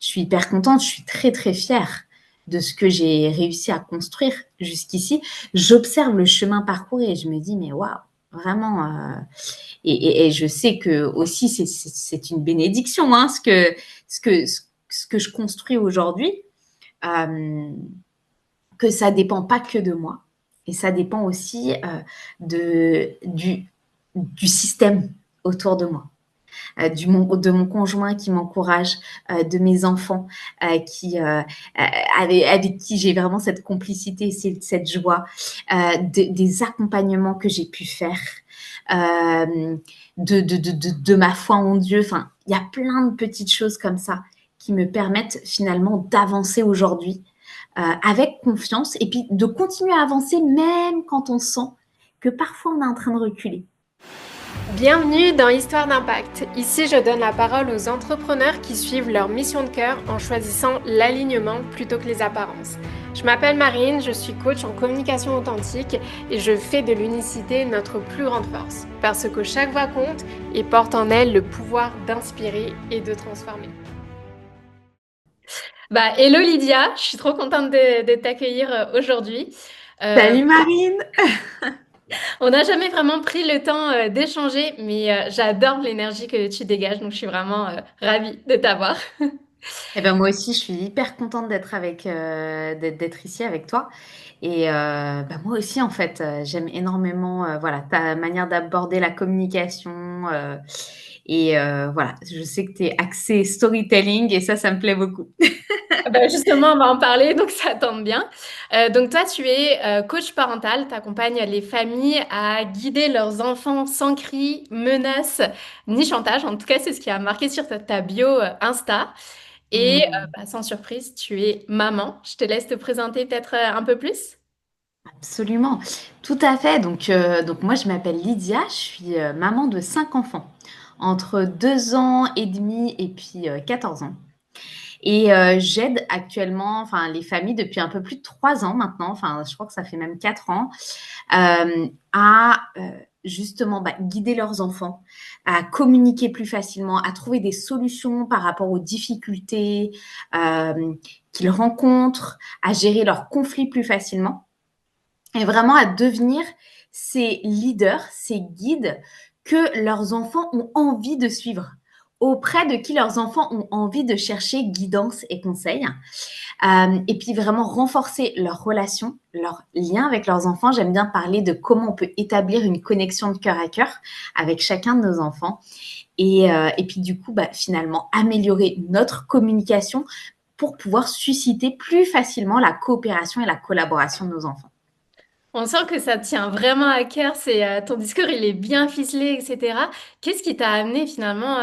je suis hyper contente, je suis très, très fière de ce que j'ai réussi à construire jusqu'ici. J'observe le chemin parcouru et je me dis, mais waouh, vraiment. Et je sais que aussi, c'est une bénédiction, hein, ce que je construis aujourd'hui, que ça dépend pas que de moi. Et ça dépend aussi du système autour de moi. De mon conjoint qui m'encourage, de mes enfants avec qui j'ai vraiment cette complicité, cette joie, des accompagnements que j'ai pu faire, de ma foi en Dieu. Enfin, il y a plein de petites choses comme ça qui me permettent finalement d'avancer aujourd'hui avec confiance et puis de continuer à avancer même quand on sent que parfois on est en train de reculer. Bienvenue dans Histoire d'impact. Ici, je donne la parole aux entrepreneurs qui suivent leur mission de cœur en choisissant l'alignement plutôt que les apparences. Je m'appelle Marine, je suis coach en communication authentique et je fais de l'unicité notre plus grande force parce que chaque voix compte et porte en elle le pouvoir d'inspirer et de transformer. Hello Lydia, je suis trop contente de t'accueillir aujourd'hui. Salut Marine. On n'a jamais vraiment pris le temps d'échanger, mais j'adore l'énergie que tu dégages, donc je suis vraiment ravie de t'avoir. Eh ben moi aussi, je suis hyper contente d'être ici avec toi. Et moi aussi, en fait, j'aime énormément voilà, ta manière d'aborder la communication. Voilà, je sais que tu es axée storytelling et ça me plaît beaucoup. Justement, on va en parler, donc ça tombe bien. Donc toi, tu es coach parental, tu accompagnes les familles à guider leurs enfants sans cris, menaces ni chantage. En tout cas, c'est ce qui a marqué sur ta bio Insta. Et Hmm, sans surprise, tu es maman. Je te laisse te présenter peut-être un peu plus. absolument, tout à fait. Donc moi, je m'appelle Lydia, je suis maman de 5 enfants, entre 2 ans et demi et puis 14 ans. Et j'aide actuellement enfin, les familles depuis un peu plus de 3 ans maintenant, enfin, je crois que ça fait même 4 ans, à justement guider leurs enfants, à communiquer plus facilement, à trouver des solutions par rapport aux difficultés qu'ils rencontrent, à gérer leurs conflits plus facilement et vraiment à devenir ces leaders, ces guides que leurs enfants ont envie de suivre, auprès de qui leurs enfants ont envie de chercher guidance et conseils. Et puis vraiment renforcer leurs relations, leurs liens avec leurs enfants. J'aime bien parler de comment on peut établir une connexion de cœur à cœur avec chacun de nos enfants. Et puis du coup, finalement, améliorer notre communication pour pouvoir susciter plus facilement la coopération et la collaboration de nos enfants. On sent que ça te tient vraiment à cœur, ton discours, il est bien ficelé, etc. Qu'est-ce qui t'a amené finalement,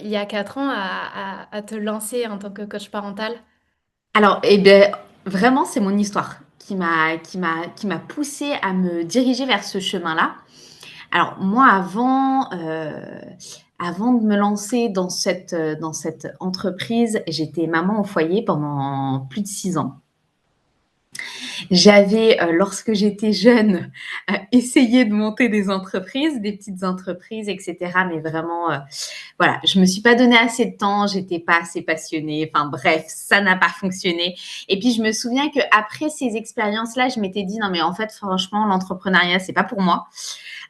il y a 4 ans, à te lancer en tant que coach parental? Alors, vraiment, c'est mon histoire qui m'a poussée à me diriger vers ce chemin-là. Alors moi, avant de me lancer dans cette entreprise, j'étais maman au foyer pendant plus de 6 ans. J'avais, lorsque j'étais jeune, essayé de monter des entreprises, des petites entreprises, et cetera, mais vraiment, voilà, je me suis pas donné assez de temps, j'étais pas assez passionnée. Enfin bref, ça n'a pas fonctionné. Et puis je me souviens qu'après ces expériences-là, je m'étais dit: «Non mais en fait, franchement, l'entrepreneuriat, c'est pas pour moi.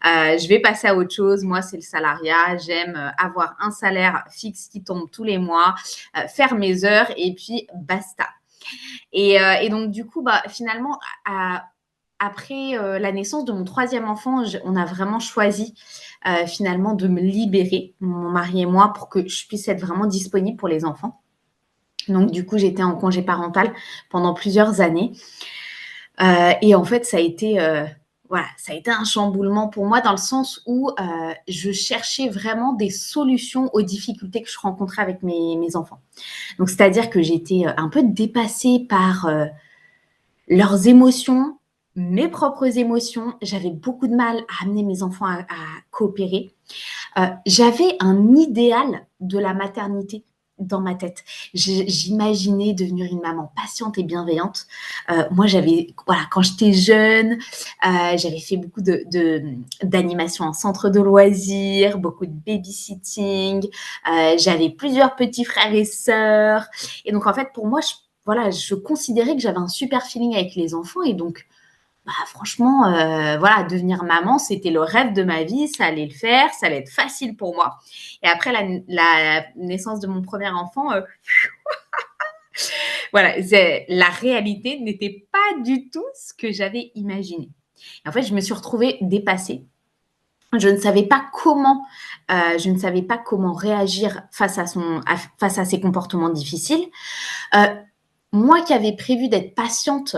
Je vais passer à autre chose. Moi, c'est le salariat. J'aime avoir un salaire fixe qui tombe tous les mois, faire mes heures et puis basta.» Et donc, du coup, finalement, après la naissance de mon troisième enfant, on a vraiment choisi finalement de me libérer, mon mari et moi, pour que je puisse être vraiment disponible pour les enfants. Donc, du coup, j'étais en congé parental pendant plusieurs années. Et en fait, voilà, ça a été un chamboulement pour moi dans le sens où je cherchais vraiment des solutions aux difficultés que je rencontrais avec mes enfants. Donc, c'est-à-dire que j'étais un peu dépassée par leurs émotions, mes propres émotions. J'avais beaucoup de mal à amener mes enfants à coopérer. J'avais un idéal de la maternité dans ma tête. J'imaginais devenir une maman patiente et bienveillante. Moi, voilà, quand j'étais jeune, j'avais fait beaucoup d'animation en centre de loisirs, beaucoup de babysitting. J'avais plusieurs petits frères et sœurs. Et donc, en fait, pour moi, voilà, je considérais que j'avais un super feeling avec les enfants. Et donc, bah, franchement, voilà, devenir maman, c'était le rêve de ma vie, ça allait le faire, ça allait être facile pour moi. Et après la naissance de mon premier enfant, voilà, la réalité n'était pas du tout ce que j'avais imaginé. Et en fait, je me suis retrouvée dépassée. Je ne savais pas comment réagir face à ces comportements difficiles. Moi qui avais prévu d'être patiente,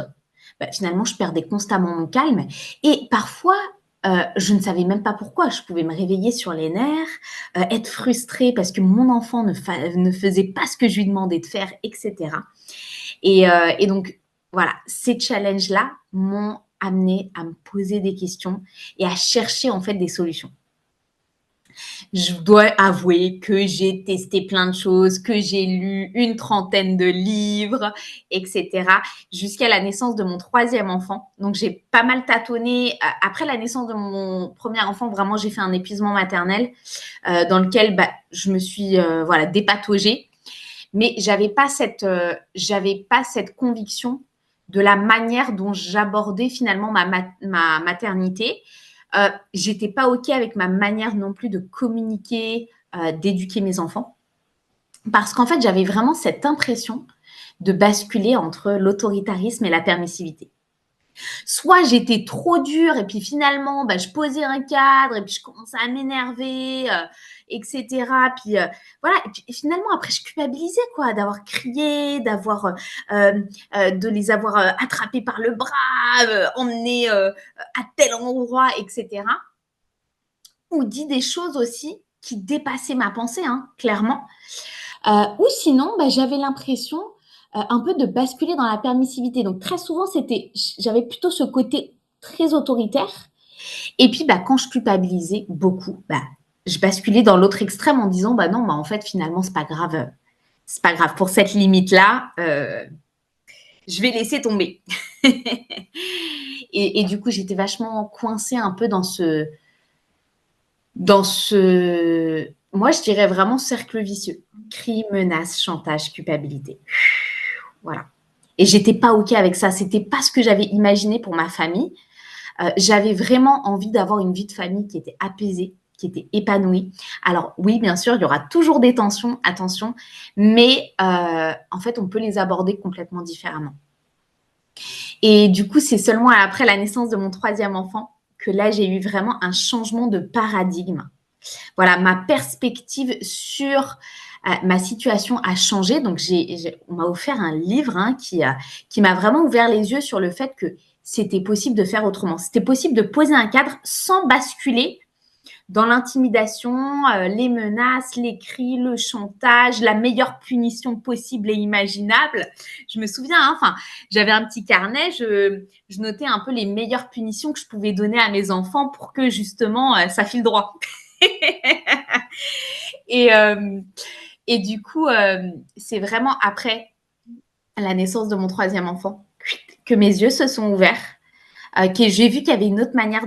finalement, je perdais constamment mon calme. Et parfois, je ne savais même pas pourquoi. Je pouvais me réveiller sur les nerfs, être frustrée parce que mon enfant ne faisait pas ce que je lui demandais de faire, etc. Et donc, voilà, ces challenges-là m'ont amenée à me poser des questions et à chercher en fait des solutions. Je dois avouer que j'ai testé plein de choses, que j'ai lu une trentaine de livres, etc., jusqu'à la naissance de mon troisième enfant. Donc, j'ai pas mal tâtonné. Après la naissance de mon premier enfant, vraiment, j'ai fait un épuisement maternel dans lequel je me suis voilà, dépataugée. Mais j'avais pas cette conviction de la manière dont j'abordais finalement ma maternité. J'étais pas OK avec ma manière non plus de communiquer, d'éduquer mes enfants. Parce qu'en fait, j'avais vraiment cette impression de basculer entre l'autoritarisme et la permissivité. Soit j'étais trop dure et puis finalement, je posais un cadre et puis je commençais à m'énerver, etc. Puis voilà. Et puis finalement, après, je culpabilisais quoi, d'avoir crié, de les avoir attrapés par le bras, emmenés à tel endroit, etc. Ou dit des choses aussi qui dépassaient ma pensée, hein, clairement. Ou sinon, j'avais l'impression un peu de basculer dans la permissivité. Donc très souvent, j'avais plutôt ce côté très autoritaire. Et puis, quand je culpabilisais beaucoup, je basculais dans l'autre extrême en disant, non, en fait, finalement, c'est pas grave. C'est pas grave. Pour cette limite-là, je vais laisser tomber. et du coup, j'étais vachement coincée un peu dans ce, moi, je dirais vraiment cercle vicieux. Cris, menaces, chantage, culpabilité. Voilà. Et j'étais pas OK avec ça. C'était pas ce que j'avais imaginé pour ma famille. J'avais vraiment envie d'avoir une vie de famille qui était apaisée, qui était épanouie. Alors oui, bien sûr, il y aura toujours des tensions, attention, mais en fait, on peut les aborder complètement différemment. Et du coup, c'est seulement après la naissance de mon troisième enfant que là, j'ai eu vraiment un changement de paradigme. Voilà, ma perspective sur ma situation a changé. Donc, on m'a offert un livre qui m'a vraiment ouvert les yeux sur le fait que c'était possible de faire autrement. C'était possible de poser un cadre sans basculer dans l'intimidation, les menaces, les cris, le chantage, la meilleure punition possible et imaginable. Je me souviens, j'avais un petit carnet, je notais un peu les meilleures punitions que je pouvais donner à mes enfants pour que justement ça file droit. Et du coup, c'est vraiment après la naissance de mon troisième enfant que mes yeux se sont ouverts, que j'ai vu qu'il y avait une autre manière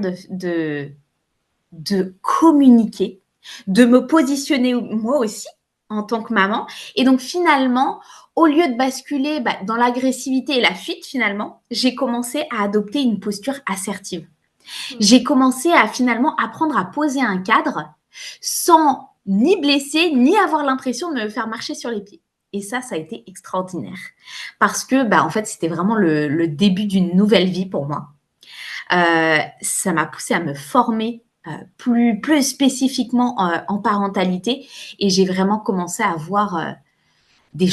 de communiquer, de me positionner moi aussi en tant que maman. Et donc finalement, au lieu de basculer dans l'agressivité et la fuite, finalement, j'ai commencé à adopter une posture assertive. J'ai commencé à finalement apprendre à poser un cadre sans ni blesser, ni avoir l'impression de me faire marcher sur les pieds. Et ça a été extraordinaire. Parce que, en fait, c'était vraiment le début d'une nouvelle vie pour moi. Ça m'a poussée à me former plus spécifiquement en parentalité. Et j'ai vraiment commencé à voir des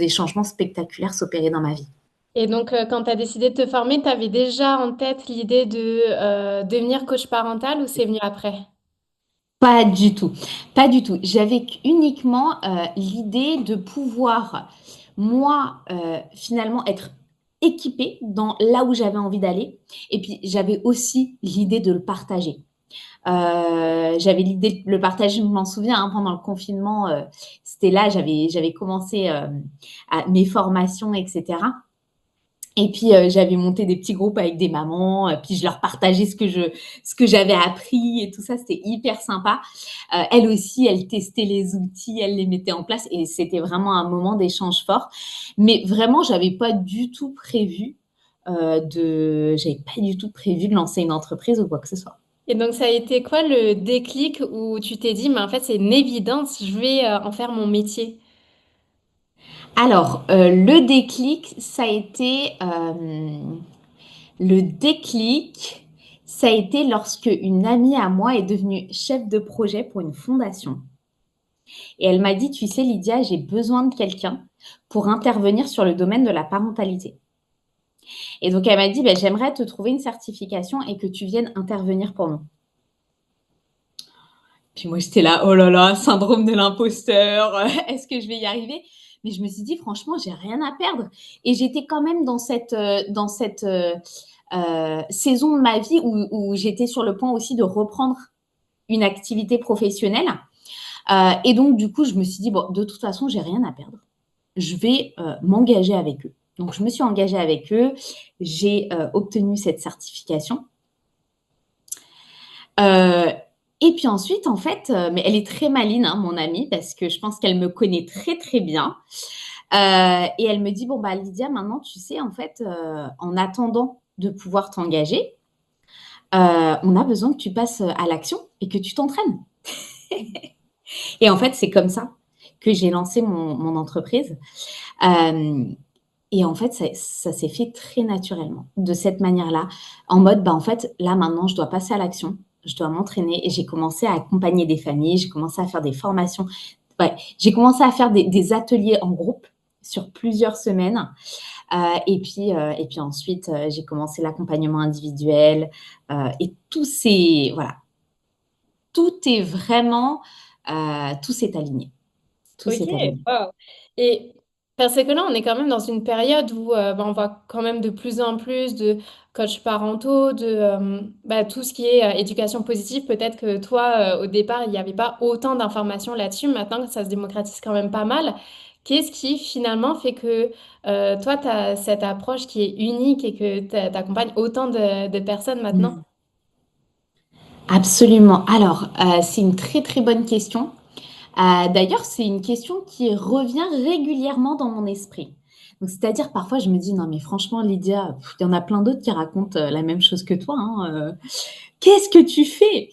changements spectaculaires s'opérer dans ma vie. Et donc, quand tu as décidé de te former, tu avais déjà en tête l'idée de devenir coach parental ou c'est venu après? Pas du tout, pas du tout. J'avais uniquement l'idée de pouvoir, moi, finalement, être équipée dans là où j'avais envie d'aller. Et puis, j'avais aussi l'idée de le partager. J'avais l'idée de le partager, je m'en souviens, pendant le confinement, c'était là, j'avais commencé mes formations, etc. Et puis, j'avais monté des petits groupes avec des mamans, puis je leur partageais ce que j'avais appris et tout ça, c'était hyper sympa. Elle aussi, elle testait les outils, elle les mettait en place et c'était vraiment un moment d'échange fort. Mais vraiment, j'avais pas du tout prévu de lancer une entreprise ou quoi que ce soit. Et donc, ça a été quoi le déclic où tu t'es dit, mais en fait, c'est une évidence, je vais en faire mon métier? Alors, le déclic, ça a été lorsque une amie à moi est devenue chef de projet pour une fondation. Et elle m'a dit, tu sais, Lydia, j'ai besoin de quelqu'un pour intervenir sur le domaine de la parentalité. Et donc, elle m'a dit, ben, j'aimerais te trouver une certification et que tu viennes intervenir pour nous. Puis moi, j'étais là, oh là là, syndrome de l'imposteur, est-ce que je vais y arriver? Mais je me suis dit, franchement, j'ai rien à perdre. Et j'étais quand même dans cette saison de ma vie où j'étais sur le point aussi de reprendre une activité professionnelle. Et donc, du coup, je me suis dit, bon, de toute façon, j'ai rien à perdre. Je vais m'engager avec eux. Donc, je me suis engagée avec eux. J'ai obtenu cette certification. Et puis ensuite, en fait, mais elle est très maline, hein, mon amie, parce que je pense qu'elle me connaît très, très bien. Et elle me dit, bon, bah, Lydia, maintenant, tu sais, en fait, en attendant de pouvoir t'engager, on a besoin que tu passes à l'action et que tu t'entraînes. Et en fait, c'est comme ça que j'ai lancé mon entreprise. Et en fait, ça s'est fait très naturellement, de cette manière-là, en mode, bah, en fait, là, maintenant, je dois passer à l'action, je dois m'entraîner. Et j'ai commencé à accompagner des familles, j'ai commencé à faire des formations. Ouais, j'ai commencé à faire des ateliers en groupe sur plusieurs semaines. Et puis ensuite, j'ai commencé l'accompagnement individuel. Et voilà, tout est vraiment, tout s'est aligné. Tout Ok, s'est aligné. wow. Et parce que là, on est quand même dans une période où on voit quand même de plus en plus de coachs parentaux, de tout ce qui est éducation positive. Peut-être que toi, au départ, il n'y avait pas autant d'informations là-dessus. Maintenant, ça se démocratise quand même pas mal. Qu'est-ce qui finalement fait que toi, tu as cette approche qui est unique et que tu accompagnes autant de personnes maintenant? Mmh. Absolument. Alors, c'est une très, très bonne question. D'ailleurs, c'est une question qui revient régulièrement dans mon esprit. Donc, c'est-à-dire, parfois, je me dis, non, mais franchement, Lydia, il y en a plein d'autres qui racontent la même chose que toi, hein, qu'est-ce que tu fais?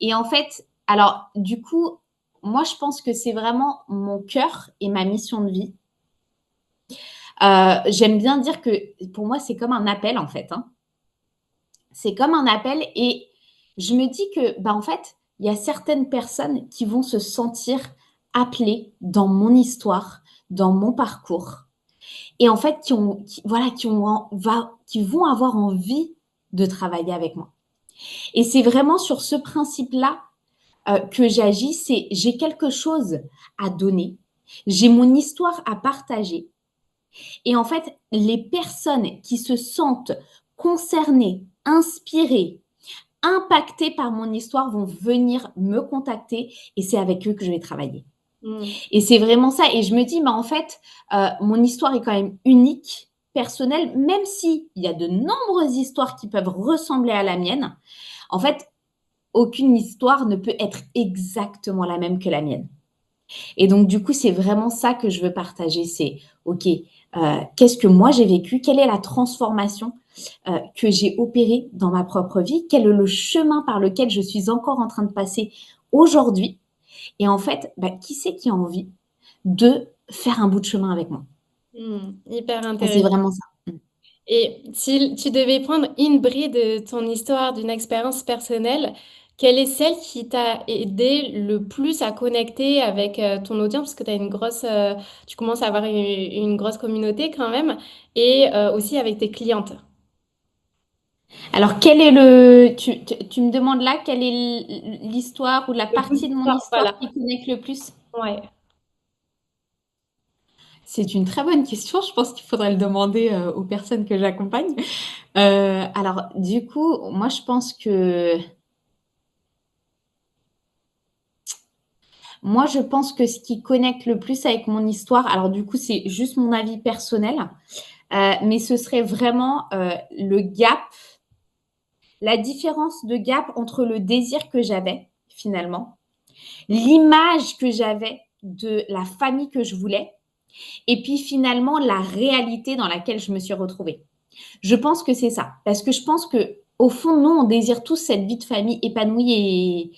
Et en fait, alors, du coup, moi, je pense que c'est vraiment mon cœur et ma mission de vie. J'aime bien dire que pour moi, c'est comme un appel, en fait, hein. C'est comme un appel et je me dis que, bah, en fait, il y a certaines personnes qui vont se sentir appelées dans mon histoire, dans mon parcours et en fait qui vont avoir envie de travailler avec moi. Et c'est vraiment sur ce principe-là, que j'agis, c'est j'ai quelque chose à donner, j'ai mon histoire à partager et en fait, les personnes qui se sentent concernées, inspirées, impactés par mon histoire vont venir me contacter et c'est avec eux que je vais travailler. Hmm. Et c'est vraiment ça. Et je me dis, bah, en fait, mon histoire est quand même unique, personnelle, même s'il y a de nombreuses histoires qui peuvent ressembler à la mienne. En fait, aucune histoire ne peut être exactement la même que la mienne. Et donc, du coup, c'est vraiment ça que je veux partager. C'est, OK, qu'est-ce que moi j'ai vécu? Quelle est la transformation que j'ai opérée dans ma propre vie? Quel est le chemin par lequel je suis encore en train de passer aujourd'hui? Et en fait, bah, qui c'est qui a envie de faire un bout de chemin avec moi? Hyper Et c'est intéressant. vraiment ça. Et si tu devais prendre une bride de ton histoire, d'une expérience personnelle, quelle est celle qui t'a aidé le plus à connecter avec ton audience? Parce que tu commences à avoir une grosse communauté quand même, et aussi avec tes clientes. Alors, tu me demandes là, quelle est l'histoire ou la Le bout partie de mon d'histoire, histoire voilà. qui connecte le plus? Ouais. C'est une très bonne question. Je pense qu'il faudrait le demander aux personnes que j'accompagne. Alors, du coup, moi, je pense que Moi, je pense que ce qui connecte le plus avec mon histoire, alors du coup, c'est juste mon avis personnel, mais ce serait vraiment le gap, la différence de gap entre le désir que j'avais finalement, l'image que j'avais de la famille que je voulais, et puis finalement la réalité dans laquelle je me suis retrouvée. Je pense que c'est ça, parce que je pense que au fond, nous, on désire tous cette vie de famille épanouie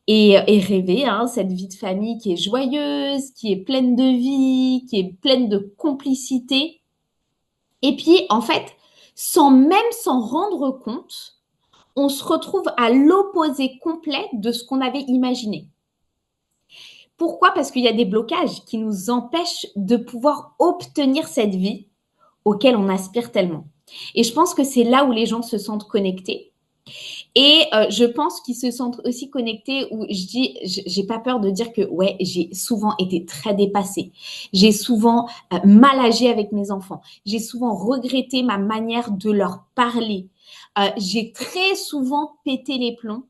et rêver, hein, cette vie de famille qui est joyeuse, qui est pleine de vie, qui est pleine de complicité. Et puis, en fait, sans même s'en rendre compte, on se retrouve à l'opposé complet de ce qu'on avait imaginé. Pourquoi? Parce qu'il y a des blocages qui nous empêchent de pouvoir obtenir cette vie auquel on aspire tellement. Et je pense que c'est là où les gens se sentent connectés. Et je pense qu'ils se sentent aussi connectés où je dis, j'ai pas peur de dire que ouais, j'ai souvent été très dépassée. J'ai souvent mal agi avec mes enfants. J'ai souvent regretté ma manière de leur parler. J'ai très souvent pété les plombs.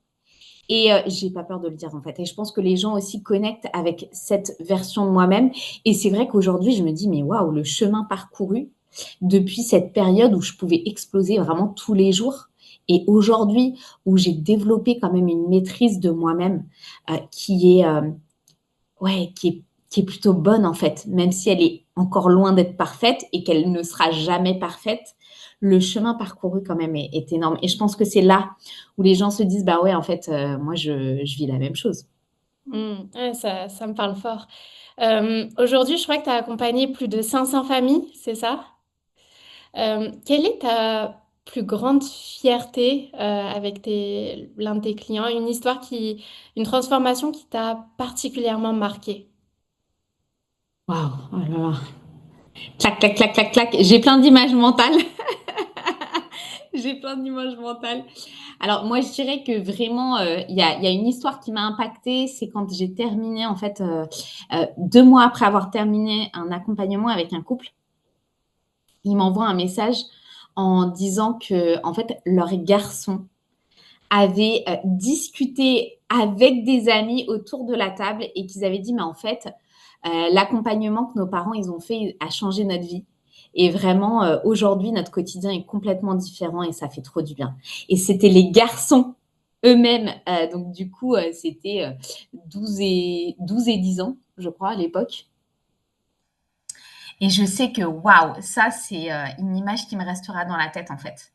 Et j'ai pas peur de le dire en fait. Et je pense que les gens aussi connectent avec cette version de moi-même. Et c'est vrai qu'aujourd'hui, je me dis, mais waouh, le chemin parcouru depuis cette période où je pouvais exploser vraiment tous les jours. Et aujourd'hui, où j'ai développé quand même une maîtrise de moi-même qui est, ouais, qui est plutôt bonne en fait, même si elle est encore loin d'être parfaite et qu'elle ne sera jamais parfaite, le chemin parcouru quand même est énorme. Et je pense que c'est là où les gens se disent, bah ouais, en fait, moi, je vis la même chose. Ouais, ça me parle fort. Aujourd'hui, je crois que tu as accompagné plus de 500 familles, c'est ça? Quelle est ta plus grande fierté avec l'un de tes clients? Une transformation qui t'a particulièrement marqué? Waouh, oh là là. Clac, clac, clac, clac, clac. J'ai plein d'images mentales. J'ai plein d'images mentales. Alors moi, je dirais que vraiment, il y a une histoire qui m'a impactée. C'est quand j'ai terminé, en fait, 2 mois après avoir terminé un accompagnement avec un couple. Ils m'envoient un message en disant que, en fait, leur garçon avait discuté avec des amis autour de la table et qu'ils avaient dit, mais en fait, l'accompagnement que nos parents ils ont fait a changé notre vie. Et vraiment, aujourd'hui, notre quotidien est complètement différent et ça fait trop du bien. Et c'était les garçons eux-mêmes. Donc, du coup, c'était 12 et 10 ans, je crois, à l'époque. Et je sais que, waouh, ça, c'est une image qui me restera dans la tête, en fait.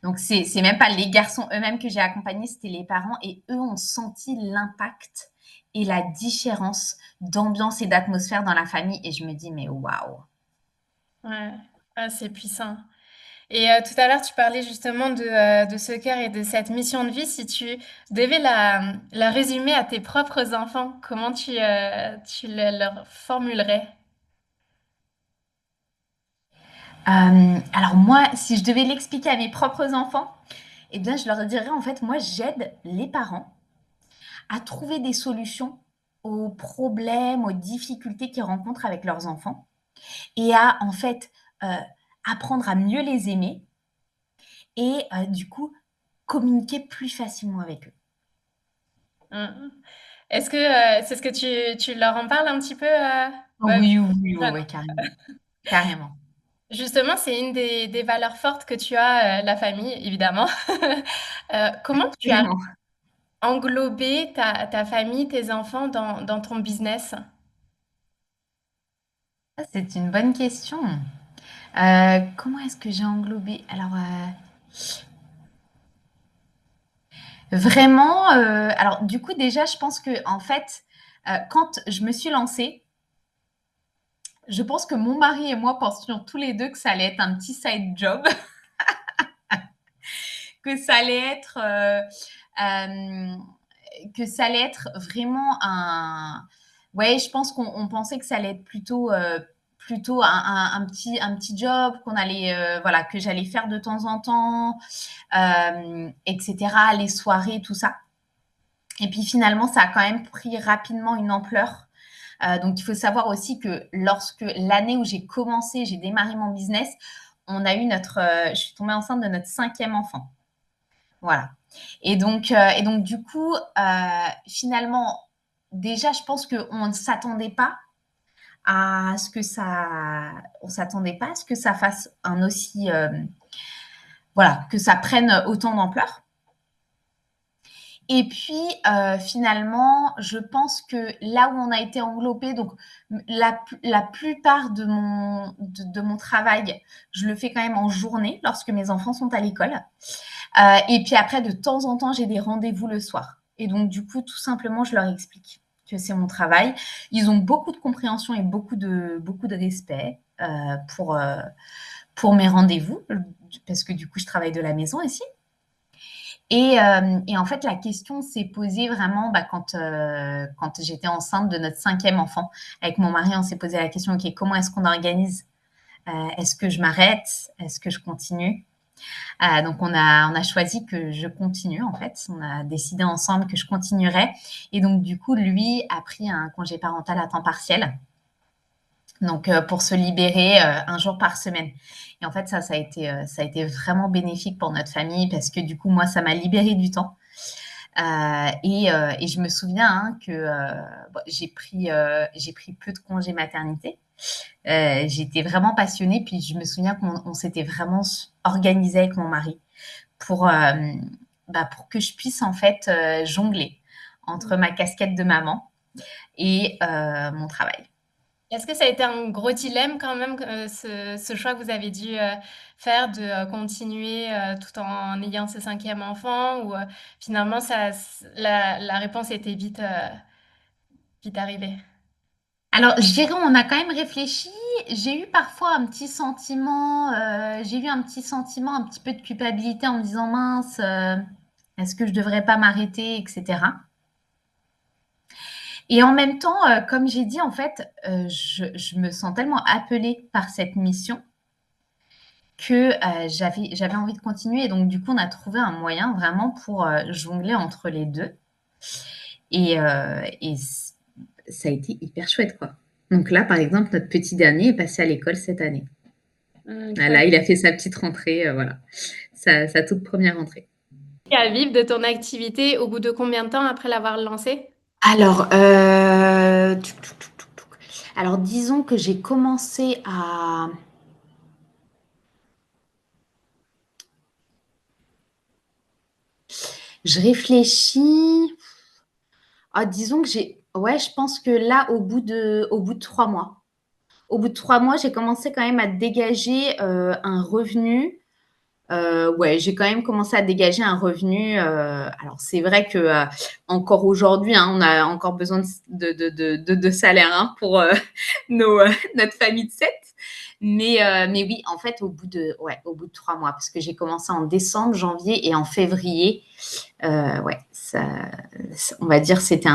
Donc, c'est même pas les garçons eux-mêmes que j'ai accompagnés, c'était les parents. Et eux ont senti l'impact et la différence d'ambiance et d'atmosphère dans la famille. Et je me dis, mais waouh. Ouais, ah, c'est puissant. Et tout à l'heure, tu parlais justement de ce cœur et de cette mission de vie. Si tu devais la résumer à tes propres enfants, comment leur formulerais? Alors moi, si je devais l'expliquer à mes propres enfants, eh bien, je leur dirais, en fait, moi, j'aide les parents à trouver des solutions aux problèmes, aux difficultés qu'ils rencontrent avec leurs enfants et à, en fait, apprendre à mieux les aimer et du coup, communiquer plus facilement avec eux. Mmh. Est-ce que c'est ce que tu leur en parles un petit peu bah, Oui, oui, oui, jeune, oui, carrément. Carrément. justement, c'est une des valeurs fortes que tu as, la famille, évidemment. Comment tu as Absolument. englobé ta famille, tes enfants dans ton business? Ça, c'est une bonne question. Comment est-ce que j'ai englobé? Alors, vraiment, alors du coup, déjà, je pense que en fait, quand je me suis lancée, je pense que mon mari et moi pensions tous les 2 que ça allait être un petit side job, que ça allait être, hem, que ça allait être vraiment un ouais, je pense qu'on pensait que ça allait être plutôt un petit job qu'on allait, voilà, que j'allais faire de temps en temps, et cetera, les soirées, tout ça. Et puis finalement, ça a quand même pris rapidement une ampleur. Donc il faut savoir aussi que lorsque l'année où j'ai commencé, j'ai démarré mon business, on a eu je suis tombée enceinte de notre 5e enfant. Voilà. Et donc du coup, finalement, déjà, je pense qu'on ne s'attendait pas à ce que ça, on s'attendait pas à ce que ça fasse un aussi, voilà, que ça prenne autant d'ampleur. Et puis, finalement, je pense que là où on a été englobé, donc la plupart de mon travail, je le fais quand même en journée lorsque mes enfants sont à l'école. Et puis après, de temps en temps, j'ai des rendez-vous le soir. Et donc, du coup, tout simplement, je leur explique que c'est mon travail. Ils ont beaucoup de compréhension et beaucoup de respect pour mes rendez-vous, parce que du coup, je travaille de la maison ici. Et en fait, la question s'est posée vraiment quand j'étais enceinte de notre 5e enfant. Avec mon mari, on s'est posé la question, OK, comment est-ce qu'on organise? Est-ce que je m'arrête? Est-ce que je continue? Donc on a choisi que je continue en fait. On a décidé ensemble que je continuerais. Et donc du coup, lui a pris un congé parental à temps partiel. Donc pour se libérer un jour par semaine. Et en fait, ça a été vraiment bénéfique pour notre famille parce que du coup, moi, ça m'a libéré du temps. Et je me souviens hein, que bon, j'ai pris peu de congés maternité. J'étais vraiment passionnée, puis je me souviens qu'on s'était vraiment organisé avec mon mari pour, pour que je puisse en fait jongler entre ma casquette de maman et mon travail. Est-ce que ça a été un gros dilemme quand même, ce choix que vous avez dû faire de continuer tout en ayant ce cinquième enfant ou finalement la réponse était vite arrivée? Alors, je dirais, on a quand même réfléchi. J'ai eu parfois un petit sentiment, j'ai eu un petit sentiment, un petit peu de culpabilité en me disant mince, est-ce que je devrais pas m'arrêter, etc. Et en même temps, comme j'ai dit, en fait, je me sens tellement appelée par cette mission que j'avais envie de continuer. Et donc, du coup, on a trouvé un moyen vraiment pour jongler entre les deux. Et ça a été hyper chouette, quoi. Donc là, par exemple, notre petit dernier est passé à l'école cette année. Là, il a fait sa petite rentrée, voilà, sa toute première rentrée. Et à vivre de ton activité au bout de combien de temps après l'avoir lancée? Alors, alors disons que j'ai commencé à... Je réfléchis. Ah, disons que j'ai... Ouais, je pense que là, au bout de 3 mois. Au bout de 3 mois, j'ai commencé quand même à dégager un revenu. Ouais, j'ai quand même commencé à dégager un revenu. Alors, c'est vrai que encore aujourd'hui, hein, on a encore besoin de salaire hein, pour notre famille de 7. Mais oui, en fait, au bout de 3 mois, parce que j'ai commencé en décembre, janvier et en février, ouais, on va dire c'était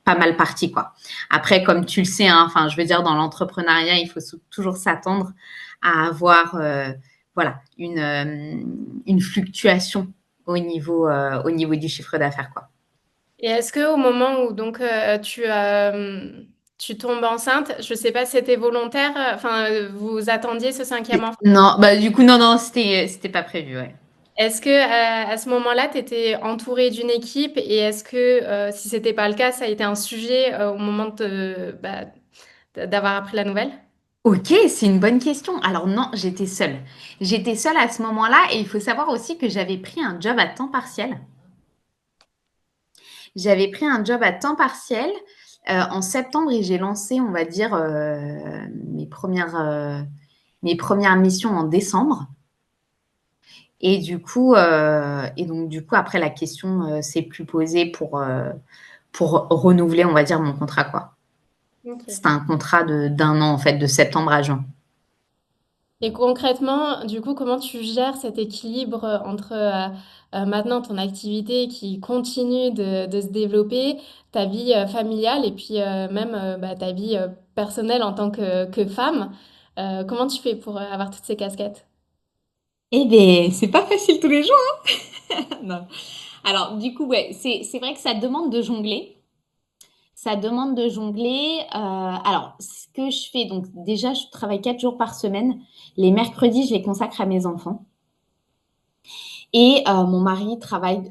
pas mal parti, quoi. Après, comme tu le sais, hein, enfin, je veux dire, dans l'entrepreneuriat, il faut toujours s'attendre à avoir, voilà, une fluctuation au niveau du chiffre d'affaires, quoi. Et est-ce que au moment où donc tu tombes enceinte, je sais pas si c'était volontaire, enfin vous attendiez ce cinquième enfant. Non, bah du coup, non, c'était pas prévu, ouais. Est-ce que à ce moment-là, tu étais entourée d'une équipe et est-ce que si c'était pas le cas, ça a été un sujet au moment d'avoir appris la nouvelle? Ok, c'est une bonne question. Alors non, j'étais seule. J'étais seule à ce moment-là et il faut savoir aussi que j'avais pris un job à temps partiel. J'avais pris un job à temps partiel en septembre et j'ai lancé, on va dire, mes premières missions en décembre. Et donc, du coup, après, la question s'est plus posée pour renouveler, on va dire, mon contrat, quoi. Ok. C'était un contrat d'un an, en fait, de septembre à juin. Et concrètement, du coup, comment tu gères cet équilibre entre maintenant ton activité qui continue de se développer, ta vie familiale et puis même ta vie personnelle en tant que femme? Comment tu fais pour avoir toutes ces casquettes? Eh bien, c'est pas facile tous les jours. Non. Alors, du coup, ouais, c'est vrai que ça demande de jongler. Ça demande de jongler. Alors, ce que je fais, donc déjà, je travaille 4 jours par semaine. Les mercredis, je les consacre à mes enfants. Et mon mari travaille,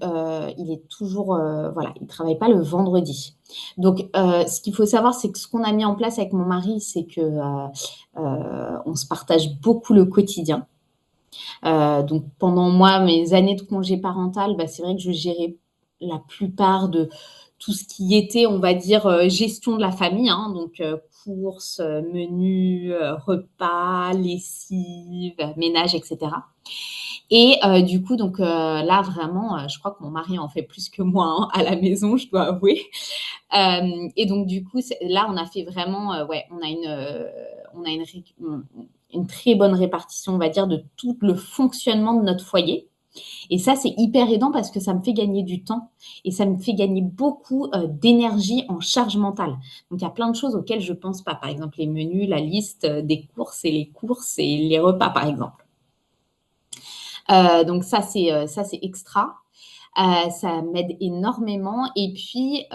il est toujours, voilà, il travaille pas le vendredi. Donc, ce qu'il faut savoir, c'est que ce qu'on a mis en place avec mon mari, c'est que on se partage beaucoup le quotidien. Donc, pendant moi, mes années de congé parental, bah, c'est vrai que je gérais la plupart de tout ce qui était, on va dire, gestion de la famille, hein, donc courses, menus, repas, lessive, ménage, etc. Et du coup, donc là, vraiment, je crois que mon mari en fait plus que moi hein, à la maison, je dois avouer. Et donc, du coup, là, on a fait vraiment, ouais, on a une très bonne répartition, on va dire, de tout le fonctionnement de notre foyer. Et ça, c'est hyper aidant parce que ça me fait gagner du temps et ça me fait gagner beaucoup d'énergie en charge mentale. Donc, il y a plein de choses auxquelles je pense pas. Par exemple, les menus, la liste des courses et les repas, par exemple. Donc ça, c'est extra. Ça m'aide énormément. Et puis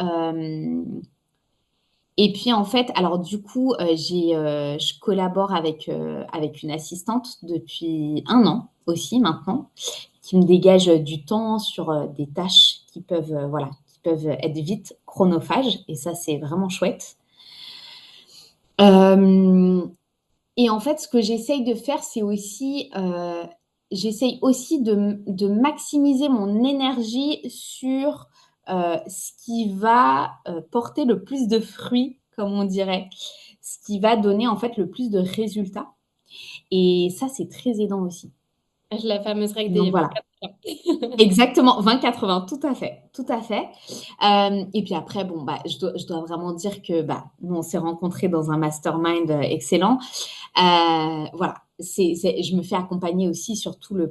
en fait, alors du coup, je collabore avec une assistante depuis 1 an aussi maintenant, qui me dégage du temps sur des tâches qui peuvent, voilà, qui peuvent être vite chronophages. Et ça, c'est vraiment chouette. Euh, et en fait, ce que j'essaye de faire, c'est aussi, j'essaye aussi de maximiser mon énergie sur ce qui va porter le plus de fruits, comme on dirait, ce qui va donner en fait le plus de résultats. Et ça, c'est très aidant aussi. La fameuse règle Donc des voilà. 24 heures. Exactement, 20-80, tout à fait, tout à fait. Et puis après, bon, bah, je dois vraiment dire que bah, nous, on s'est rencontrés dans un mastermind excellent. Voilà, je me fais accompagner aussi sur tout le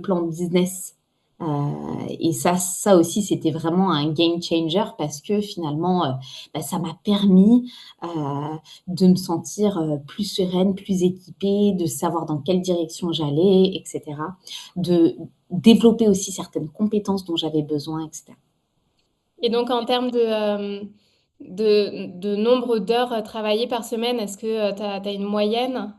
plan business. Et ça aussi, c'était vraiment un game changer parce que finalement, bah, ça m'a permis euh, de me sentir plus sereine, plus équipée, de savoir dans quelle direction j'allais, etc. De développer aussi certaines compétences dont j'avais besoin, etc. Et donc, en termes de nombre d'heures travaillées par semaine, est-ce que tu as une moyenne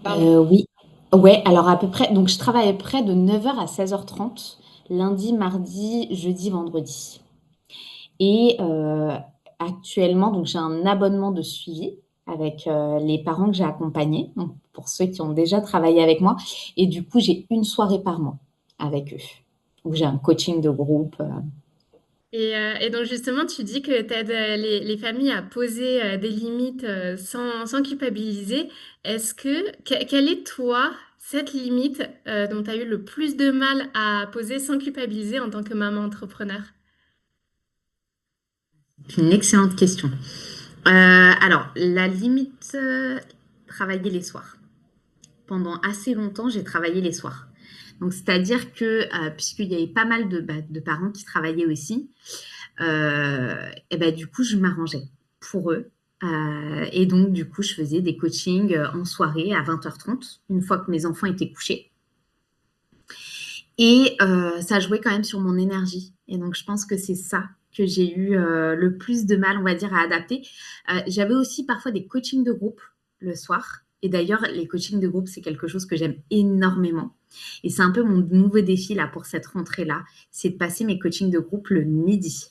par jour? Oui, ouais, alors à peu près, donc je travaille à peu près de 9 heures à 16h30, lundi, mardi, jeudi, vendredi. Et actuellement, donc j'ai un abonnement de suivi avec les parents que j'ai accompagnés, donc pour ceux qui ont déjà travaillé avec moi. Et du coup, j'ai une soirée par mois avec eux, où j'ai un coaching de groupe. Et donc justement, tu dis que tu aides les familles à poser des limites sans culpabiliser. Quelle est toi cette limite dont tu as eu le plus de mal à poser sans culpabiliser en tant que maman entrepreneur? Une excellente question. Alors, la limite, travailler les soirs. Pendant assez longtemps, j'ai travaillé les soirs. Donc, c'est-à-dire que, puisqu'il y avait pas mal de parents qui travaillaient aussi, et ben, du coup, je m'arrangeais pour eux. Et donc, du coup, je faisais des coachings en soirée à 20h30, une fois que mes enfants étaient couchés. Et ça jouait quand même sur mon énergie. Et donc, je pense que c'est ça que j'ai eu le plus de mal, on va dire, à adapter. J'avais aussi parfois des coachings de groupe le soir. Et d'ailleurs, les coachings de groupe, c'est quelque chose que j'aime énormément. Et c'est un peu mon nouveau défi là pour cette rentrée-là, c'est de passer mes coachings de groupe le midi.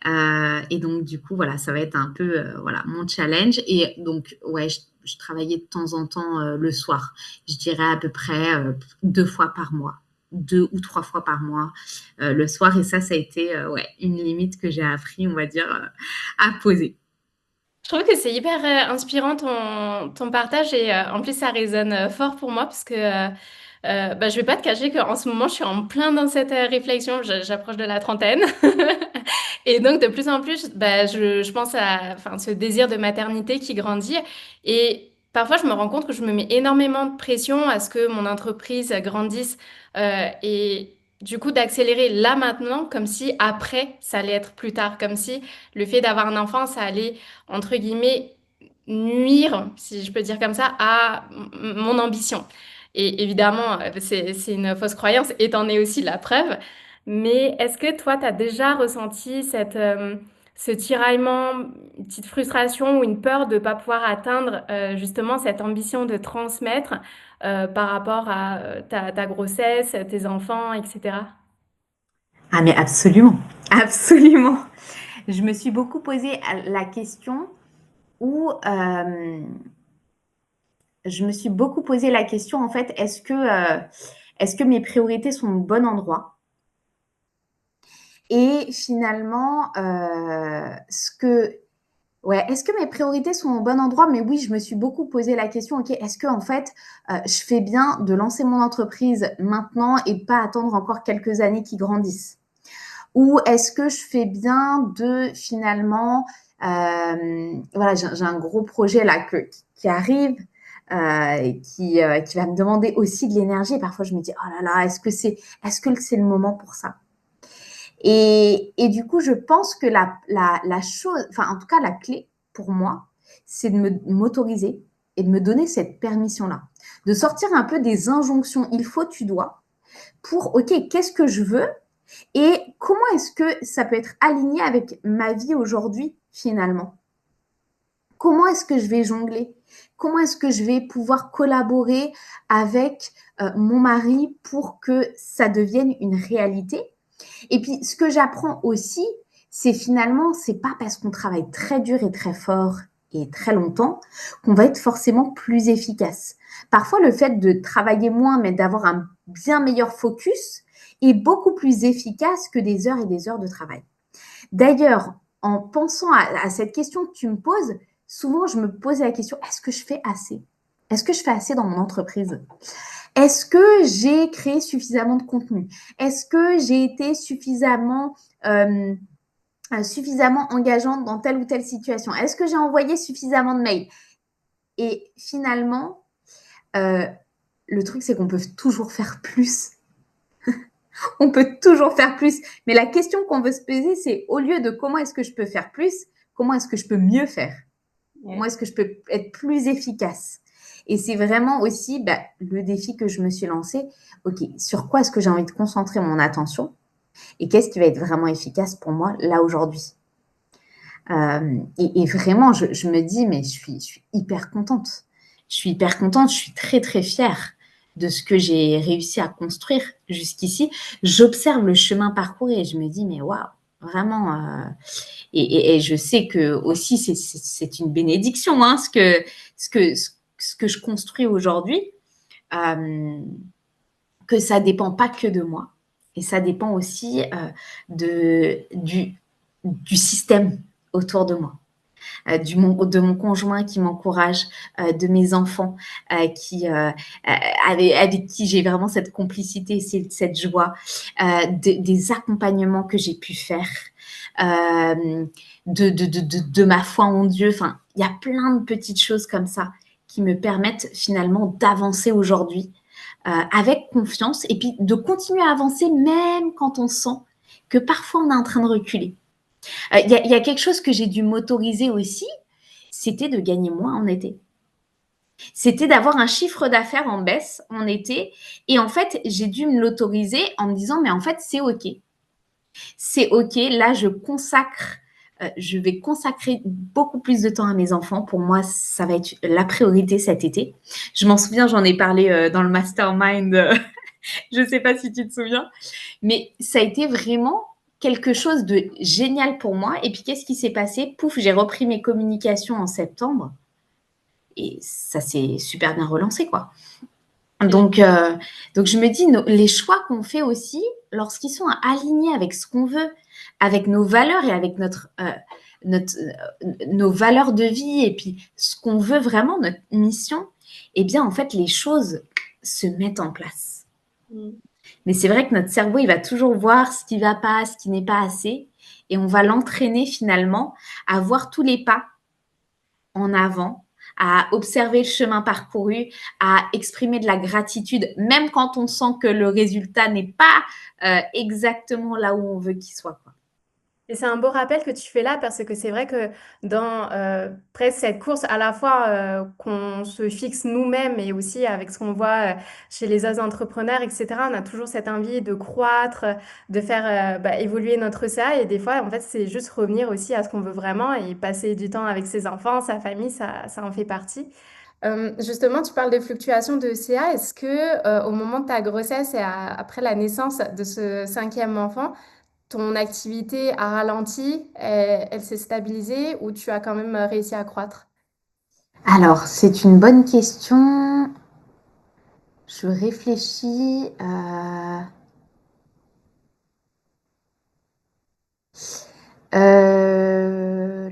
Et donc, du coup, voilà, ça va être un peu voilà, mon challenge. Et donc, ouais, je travaillais de temps en temps le soir. Je dirais à peu près 2 fois par mois, 2 ou 3 fois par mois le soir. Et ça a été ouais, une limite que j'ai appris, on va dire, à poser. Je trouve que c'est hyper inspirant ton partage et en plus ça résonne fort pour moi parce que bah, je vais pas te cacher qu'en ce moment je suis en plein dans cette réflexion, j'approche de la trentaine et donc de plus en plus bah, je pense à enfin, ce désir de maternité qui grandit et parfois je me rends compte que je me mets énormément de pression à ce que mon entreprise grandisse et du coup d'accélérer là maintenant comme si après ça allait être plus tard, comme si le fait d'avoir un enfant ça allait entre guillemets, nuire, si je peux dire comme ça, à mon ambition. Et évidemment, c'est une fausse croyance, et t'en es aussi la preuve. Mais est-ce que toi, tu as déjà ressenti ce tiraillement, une petite frustration ou une peur de ne pas pouvoir atteindre justement cette ambition de transmettre par rapport à ta grossesse, tes enfants, etc. Ah mais absolument, absolument. Je me suis beaucoup posé la question où je me suis beaucoup posé la question en fait, est-ce que mes priorités sont au bon endroit? Et finalement, est-ce que mes priorités sont au bon endroit? Mais oui, je me suis beaucoup posé la question, ok, est-ce que en fait, je fais bien de lancer mon entreprise maintenant et pas attendre encore quelques années qu'ils grandissent? Ou est-ce que je fais bien de finalement, voilà, j'ai un gros projet là qui arrive et qui va me demander aussi de l'énergie. Et parfois, je me dis, oh là là, est-ce que c'est le moment pour ça? Et du coup, je pense que la chose, enfin, en tout cas, la clé pour moi, c'est de m'autoriser et de me donner cette permission-là, de sortir un peu des injonctions, il faut, tu dois, pour, ok, qu'est-ce que je veux et comment est-ce que ça peut être aligné avec ma vie aujourd'hui, finalement? Comment est-ce que je vais jongler? Comment est-ce que je vais pouvoir collaborer avec mon mari pour que ça devienne une réalité? Et puis, ce que j'apprends aussi, c'est finalement, c'est pas parce qu'on travaille très dur et très fort et très longtemps qu'on va être forcément plus efficace. Parfois, le fait de travailler moins, mais d'avoir un bien meilleur focus est beaucoup plus efficace que des heures et des heures de travail. D'ailleurs, en pensant à cette question que tu me poses, souvent, je me pose la question, est-ce que je fais assez? Est-ce que je fais assez dans mon entreprise? Est-ce que j'ai créé suffisamment de contenu? Est-ce que j'ai été suffisamment engageante dans telle ou telle situation? Est-ce que j'ai envoyé suffisamment de mails? Et finalement, le truc, c'est qu'on peut toujours faire plus. On peut toujours faire plus. Mais la question qu'on veut se poser, c'est au lieu de comment est-ce que je peux faire plus, comment est-ce que je peux mieux faire? Comment est-ce que je peux être plus efficace? Et c'est vraiment aussi le défi que je me suis lancé. OK, sur quoi est-ce que j'ai envie de concentrer mon attention? Et qu'est-ce qui va être vraiment efficace pour moi là aujourd'hui? Et vraiment, je me dis, mais je suis hyper contente. Je suis hyper contente, je suis très, très fière de ce que j'ai réussi à construire jusqu'ici. J'observe le chemin parcouru et je me dis, mais waouh, vraiment. Et je sais que aussi, c'est une bénédiction, hein, ce que je construis aujourd'hui, que ça dépend pas que de moi. Et ça dépend aussi du système autour de moi. De mon conjoint qui m'encourage, de mes enfants avec qui j'ai vraiment cette complicité, cette joie, des accompagnements que j'ai pu faire, de ma foi en Dieu. Enfin, il y a plein de petites choses comme ça qui me permettent finalement d'avancer aujourd'hui avec confiance et puis de continuer à avancer même quand on sent que parfois on est en train de reculer. Il y a quelque chose que j'ai dû m'autoriser aussi, c'était de gagner moins en été. C'était d'avoir un chiffre d'affaires en baisse en été. Et en fait, j'ai dû me l'autoriser en me disant, mais en fait, c'est OK. C'est OK. Là, je vais consacrer beaucoup plus de temps à mes enfants. Pour moi, ça va être la priorité cet été. Je m'en souviens, j'en ai parlé dans le mastermind. Je ne sais pas si tu te souviens. Mais ça a été vraiment quelque chose de génial pour moi. Et puis, qu'est-ce qui s'est passé? Pouf, j'ai repris mes communications en septembre. Et ça s'est super bien relancé, quoi. Donc je me dis, les choix qu'on fait aussi, lorsqu'ils sont alignés avec ce qu'on veut, avec nos valeurs et avec nos valeurs de vie et puis ce qu'on veut vraiment, notre mission, eh bien, en fait, les choses se mettent en place. Mais c'est vrai que notre cerveau, il va toujours voir ce qui ne va pas, ce qui n'est pas assez. Et on va l'entraîner finalement à voir tous les pas en avant, à observer le chemin parcouru, à exprimer de la gratitude, même quand on sent que le résultat n'est pas exactement là où on veut qu'il soit, quoi. Et c'est un beau rappel que tu fais là parce que c'est vrai que dans presque cette course, à la fois qu'on se fixe nous-mêmes et aussi avec ce qu'on voit chez les autres entrepreneurs, etc., on a toujours cette envie de croître, de faire évoluer notre CA. Et des fois, en fait, c'est juste revenir aussi à ce qu'on veut vraiment et passer du temps avec ses enfants, sa famille, ça en fait partie. Justement, tu parles de fluctuations de CA. Est-ce que au moment de ta grossesse et après la naissance de ce cinquième enfant, ton activité a ralenti, elle s'est stabilisée ou tu as quand même réussi à croître? Alors, c'est une bonne question. Je réfléchis.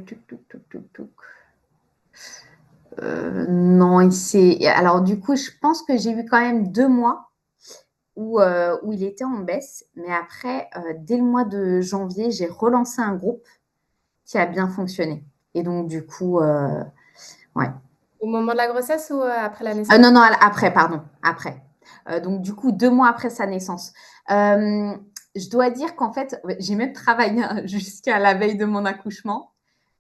Touc, touc, touc, touc, touc. Non, alors du coup, je pense que j'ai eu quand même 2 mois où il était en baisse. Mais après, dès le mois de janvier, j'ai relancé un groupe qui a bien fonctionné. Et donc, du coup, ouais. Au moment de la grossesse ou après la naissance? Non, non, après, pardon, après. Donc, du coup, 2 mois après sa naissance. Je dois dire qu'en fait, j'ai même travaillé jusqu'à la veille de mon accouchement.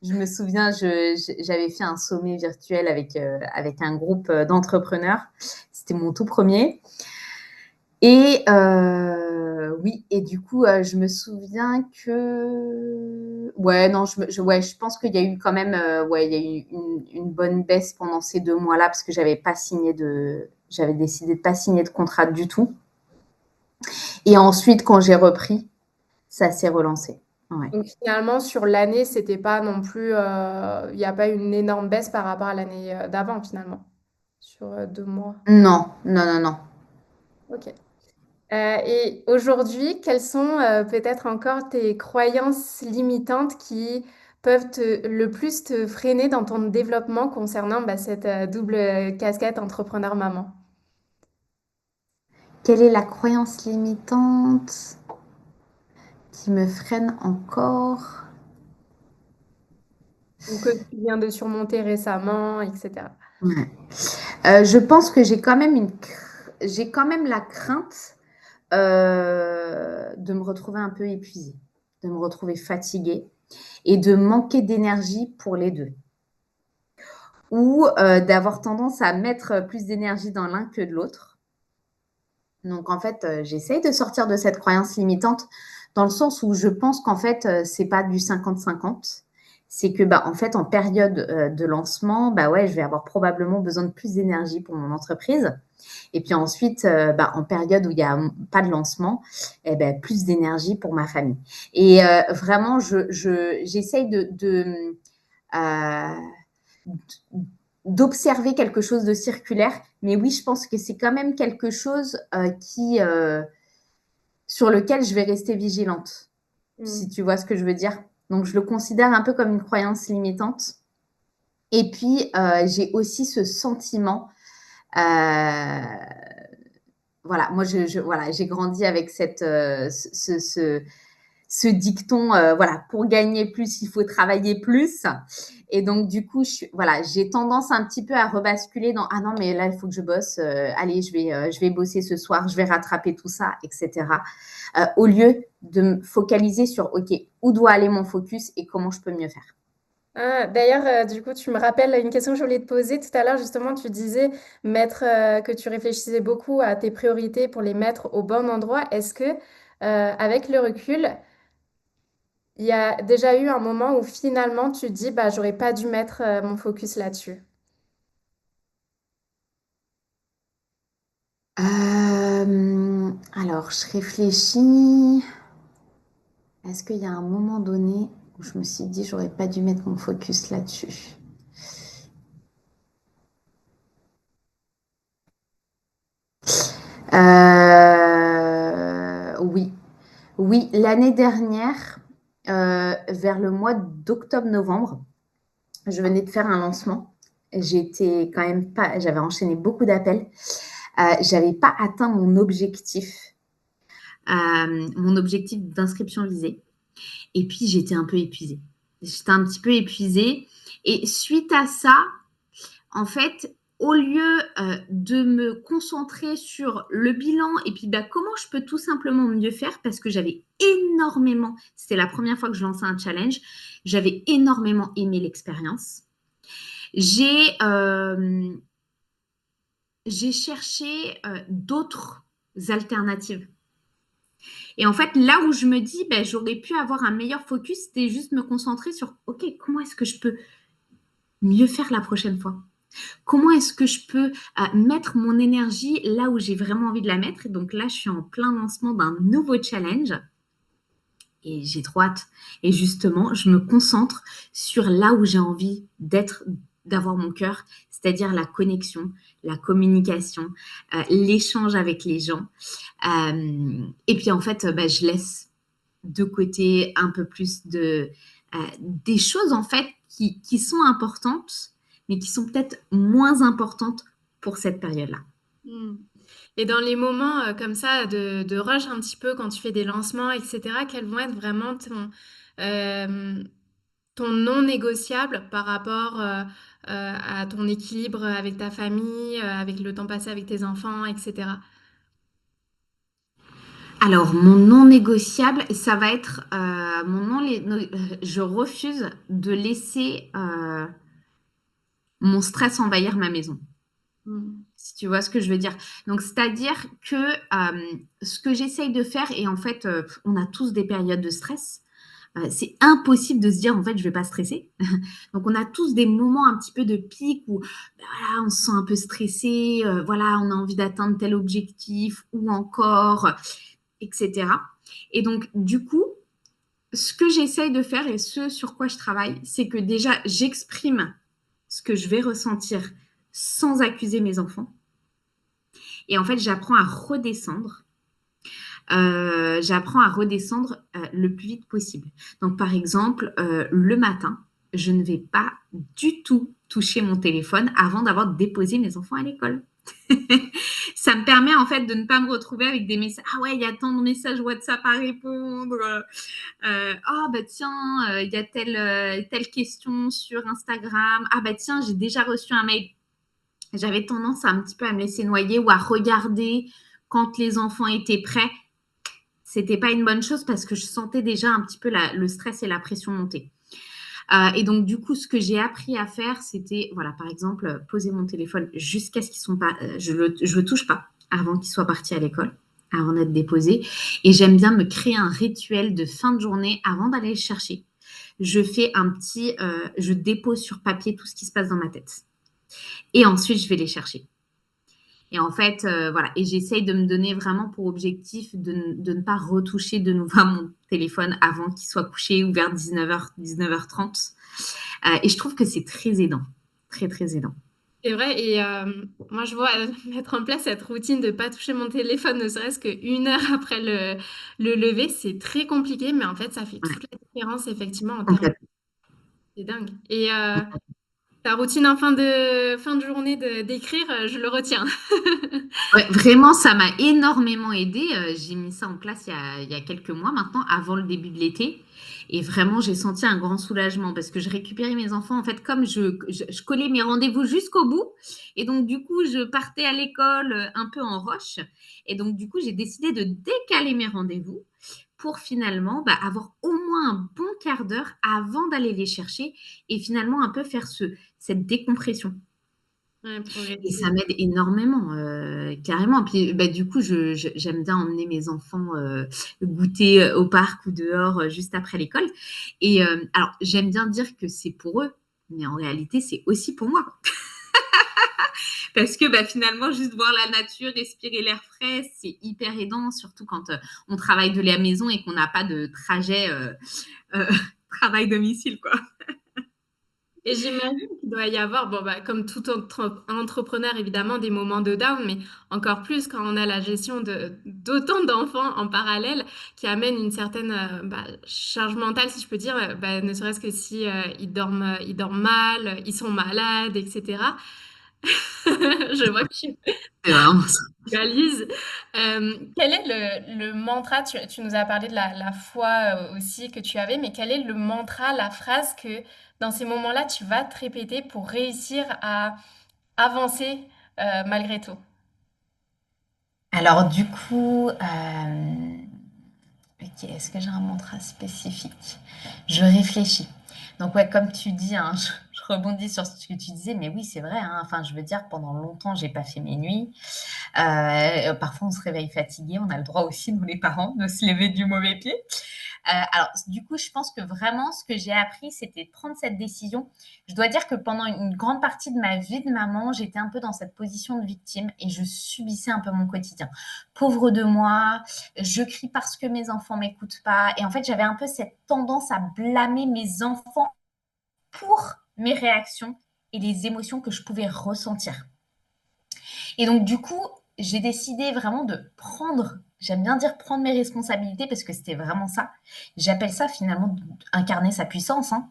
Je me souviens, j'avais fait un sommet virtuel avec un groupe d'entrepreneurs. C'était mon tout premier. Et oui, et du coup, je me souviens que ouais, non, ouais, je pense qu'il y a eu quand même ouais, il y a eu une bonne baisse pendant ces 2 mois-là parce que j'avais décidé de pas signer de contrat du tout. Et ensuite, quand j'ai repris, ça s'est relancé. Ouais. Donc finalement, sur l'année, c'était pas non plus, il n'y a pas eu une énorme baisse par rapport à l'année d'avant finalement, sur 2 mois. Non, non, non, non. Ok. Et aujourd'hui, quelles sont peut-être encore tes croyances limitantes qui peuvent le plus te freiner dans ton développement concernant cette double casquette entrepreneur-maman? Quelle est la croyance limitante qui me freine encore? Ou que tu viens de surmonter récemment, etc. Ouais. Je pense que j'ai quand même la crainte de me retrouver un peu épuisée, de me retrouver fatiguée et de manquer d'énergie pour les deux. Ou d'avoir tendance à mettre plus d'énergie dans l'un que de l'autre. Donc en fait, j'essaye de sortir de cette croyance limitante dans le sens où je pense qu'en fait, c'est pas du 50-50. C'est que bah, en fait, en période de lancement, bah ouais, je vais avoir probablement besoin de plus d'énergie pour mon entreprise. Et puis ensuite, bah, en période où il n'y a pas de lancement, eh ben, plus d'énergie pour ma famille. Et vraiment, j'essaye euh, d'observer quelque chose de circulaire. Mais oui, je pense que c'est quand même quelque chose sur lequel je vais rester vigilante, si Mm. tu vois ce que je veux dire. Donc, je le considère un peu comme une croyance limitante. Et puis, j'ai aussi ce sentiment voilà, moi, voilà, j'ai grandi avec ce dicton, voilà, pour gagner plus, il faut travailler plus. Et donc, du coup, voilà, j'ai tendance un petit peu à rebasculer dans ah non, mais là, il faut que je bosse. Allez, je vais bosser ce soir, je vais rattraper tout ça, etc. Au lieu de me focaliser sur OK, où doit aller mon focus et comment je peux mieux faire. Ah, d'ailleurs, du coup, tu me rappelles une question que je voulais te poser tout à l'heure. Justement, tu disais que tu réfléchissais beaucoup à tes priorités pour les mettre au bon endroit. Est-ce que, avec le recul, il y a déjà eu un moment où finalement tu te dis, bah, j'aurais pas dû mettre mon focus là-dessus? Alors, je réfléchis. Est-ce qu'il y a un moment donné où je me suis dit j'aurais pas dû mettre mon focus là-dessus? Oui, oui, l'année dernière, vers le mois d'octobre-novembre, je venais de faire un lancement. J'étais quand même pas, j'avais enchaîné beaucoup d'appels. J'avais pas atteint mon objectif d'inscription visée. Et puis j'étais un peu épuisée. J'étais un petit peu épuisée. Et suite à ça, en fait, au lieu de me concentrer sur le bilan et puis comment je peux tout simplement mieux faire, parce que j'avais énormément, c'était la première fois que je lançais un challenge, j'avais énormément aimé l'expérience. J'ai euh, j'ai cherché d'autres alternatives. Et en fait, là où je me dis, j'aurais pu avoir un meilleur focus, c'était juste me concentrer sur, OK, comment est-ce que je peux mieux faire la prochaine fois? Comment est-ce que je peux mettre mon énergie là où j'ai vraiment envie de la mettre? Et donc là, je suis en plein lancement d'un nouveau challenge et j'ai trop hâte. Et justement, je me concentre sur là où j'ai envie d'être, d'avoir mon cœur, c'est-à-dire la connexion, la communication, l'échange avec les gens. Et puis en fait, je laisse de côté un peu plus des choses en fait qui sont importantes, mais qui sont peut-être moins importantes pour cette période-là. Hmm. Et dans les moments comme ça de rush un petit peu quand tu fais des lancements, etc., quels vont être vraiment euh, ton non négociable par rapport à ton équilibre avec ta famille, avec le temps passé avec tes enfants, etc. Alors, mon non négociable, ça va être je refuse de laisser mon stress envahir ma maison. Hmm. Si tu vois ce que je veux dire. Donc, c'est-à-dire que ce que j'essaye de faire, et en fait, on a tous des périodes de stress. C'est impossible de se dire, en fait, je vais pas stresser. Donc, on a tous des moments un petit peu de pic où voilà, on se sent un peu stressé, voilà, on a envie d'atteindre tel objectif ou encore, etc. Et donc, du coup, ce que j'essaye de faire et ce sur quoi je travaille, c'est que déjà, j'exprime ce que je vais ressentir sans accuser mes enfants. Et en fait, j'apprends à redescendre le plus vite possible. Donc, par exemple, le matin, je ne vais pas du tout toucher mon téléphone avant d'avoir déposé mes enfants à l'école. Ça me permet en fait de ne pas me retrouver avec des messages. Ah ouais, il y a tant de messages WhatsApp à répondre. Ah bah tiens, il y a telle question sur Instagram. Ah bah tiens, j'ai déjà reçu un mail. J'avais tendance à un petit peu à me laisser noyer ou à regarder quand les enfants étaient prêts. C'était pas une bonne chose parce que je sentais déjà un petit peu le stress et la pression monter. Et donc, du coup, ce que j'ai appris à faire, c'était, voilà, par exemple, poser mon téléphone jusqu'à ce qu'ils sont pas, je le touche pas avant qu'ils soient partis à l'école, avant d'être déposés. Et j'aime bien me créer un rituel de fin de journée avant d'aller le chercher. Je dépose sur papier tout ce qui se passe dans ma tête. Et ensuite, je vais les chercher. Et en fait, voilà. Et j'essaye de me donner vraiment pour objectif de ne pas retoucher de nouveau à mon téléphone avant qu'il soit couché ou vers 19h, 19h30. Et je trouve que c'est très aidant. Très, très aidant. C'est vrai, et moi je vois mettre en place cette routine de pas toucher mon téléphone, ne serait-ce qu'une heure après le lever, c'est très compliqué, mais en fait ça fait Ouais, toute la différence effectivement en termes. complètement. C'est dingue. Et ta routine en fin de journée d'écrire, je le retiens. Ouais, vraiment, ça m'a énormément aidé. J'ai mis ça en place il y a quelques mois maintenant, avant le début de l'été. Et vraiment, j'ai senti un grand soulagement parce que je récupérais mes enfants. En fait, comme je collais mes rendez-vous jusqu'au bout. Et donc, du coup, je partais à l'école un peu en roche. Et donc, du coup, j'ai décidé de décaler mes rendez-vous pour finalement avoir au moins un bon quart d'heure avant d'aller les chercher et finalement un peu faire cette décompression. Ouais, Et progressif. ça m'aide énormément, carrément. Puis, du coup, j'aime bien emmener mes enfants goûter au parc ou dehors juste après l'école. Et alors, j'aime bien dire que c'est pour eux, mais en réalité, c'est aussi pour moi. Parce que finalement, juste voir la nature, respirer l'air frais, c'est hyper aidant, surtout quand on travaille de la maison et qu'on n'a pas de trajet euh, travail-domicile, quoi. Et j'imagine qu'il doit y avoir, bon, bah, comme tout entrepreneur, évidemment, des moments de down, mais encore plus quand on a la gestion d'autant d'enfants en parallèle qui amènent une certaine charge mentale, si je peux dire, ne serait-ce que si ils dorment mal, ils sont malades, etc. Je vois que tu C'est vraiment ça. visualises. Quel est le mantra? Tu nous as parlé de la foi aussi que tu avais, mais quel est le mantra, la phrase que dans ces moments-là, tu vas te répéter pour réussir à avancer malgré tout? Alors du coup, ok, est-ce que j'ai un mantra spécifique? Je réfléchis. Donc ouais, comme tu dis, hein, je rebondis sur ce que tu disais, mais oui, c'est vrai, hein, enfin, je veux dire, pendant longtemps, j'ai pas fait mes nuits. Parfois, on se réveille fatigué. On a le droit aussi, nous les parents, de se lever du mauvais pied. Alors, du coup, je pense que vraiment, ce que j'ai appris, c'était de prendre cette décision. Je dois dire que pendant une grande partie de ma vie de maman, j'étais un peu dans cette position de victime et je subissais un peu mon quotidien. Pauvre de moi, je crie parce que mes enfants m'écoutent pas. Et en fait, j'avais un peu cette tendance à blâmer mes enfants pour mes réactions et les émotions que je pouvais ressentir. Et donc, du coup, j'ai décidé vraiment de prendre, j'aime bien dire prendre mes responsabilités parce que c'était vraiment ça. J'appelle ça finalement incarner sa puissance. Hein.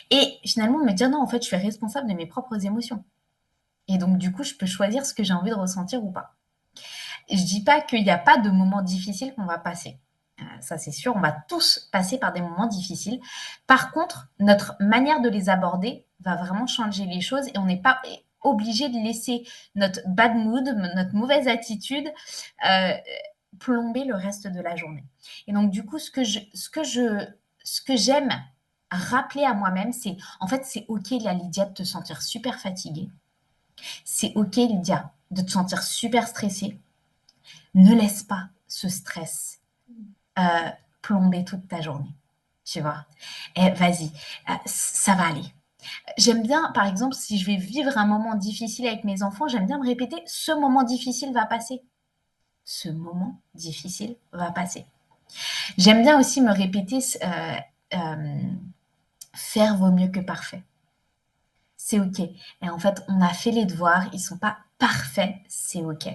Et finalement, me dire non, en fait, je suis responsable de mes propres émotions. Et donc, du coup, je peux choisir ce que j'ai envie de ressentir ou pas. Je dis pas qu'il n'y a pas de moments difficiles qu'on va passer. Ça, c'est sûr, on va tous passer par des moments difficiles. Par contre, notre manière de les aborder va vraiment changer les choses et on n'est pas obligé de laisser notre bad mood, notre mauvaise attitude euh, plomber le reste de la journée. Et donc, du coup, ce que j'aime rappeler à moi-même, c'est en fait, c'est OK, la Lydia, de te sentir super fatiguée. C'est OK, Lydia, de te sentir super stressée. Ne laisse pas ce stress euh, plomber toute ta journée. Tu vois. Et vas-y, ça va aller. J'aime bien, par exemple, si je vais vivre un moment difficile avec mes enfants, j'aime bien me répéter, ce moment difficile va passer. Ce moment difficile va passer. J'aime bien aussi me répéter, euh, faire vaut mieux que parfait. C'est OK. Et en fait, on a fait les devoirs, ils sont pas parfaits, c'est OK.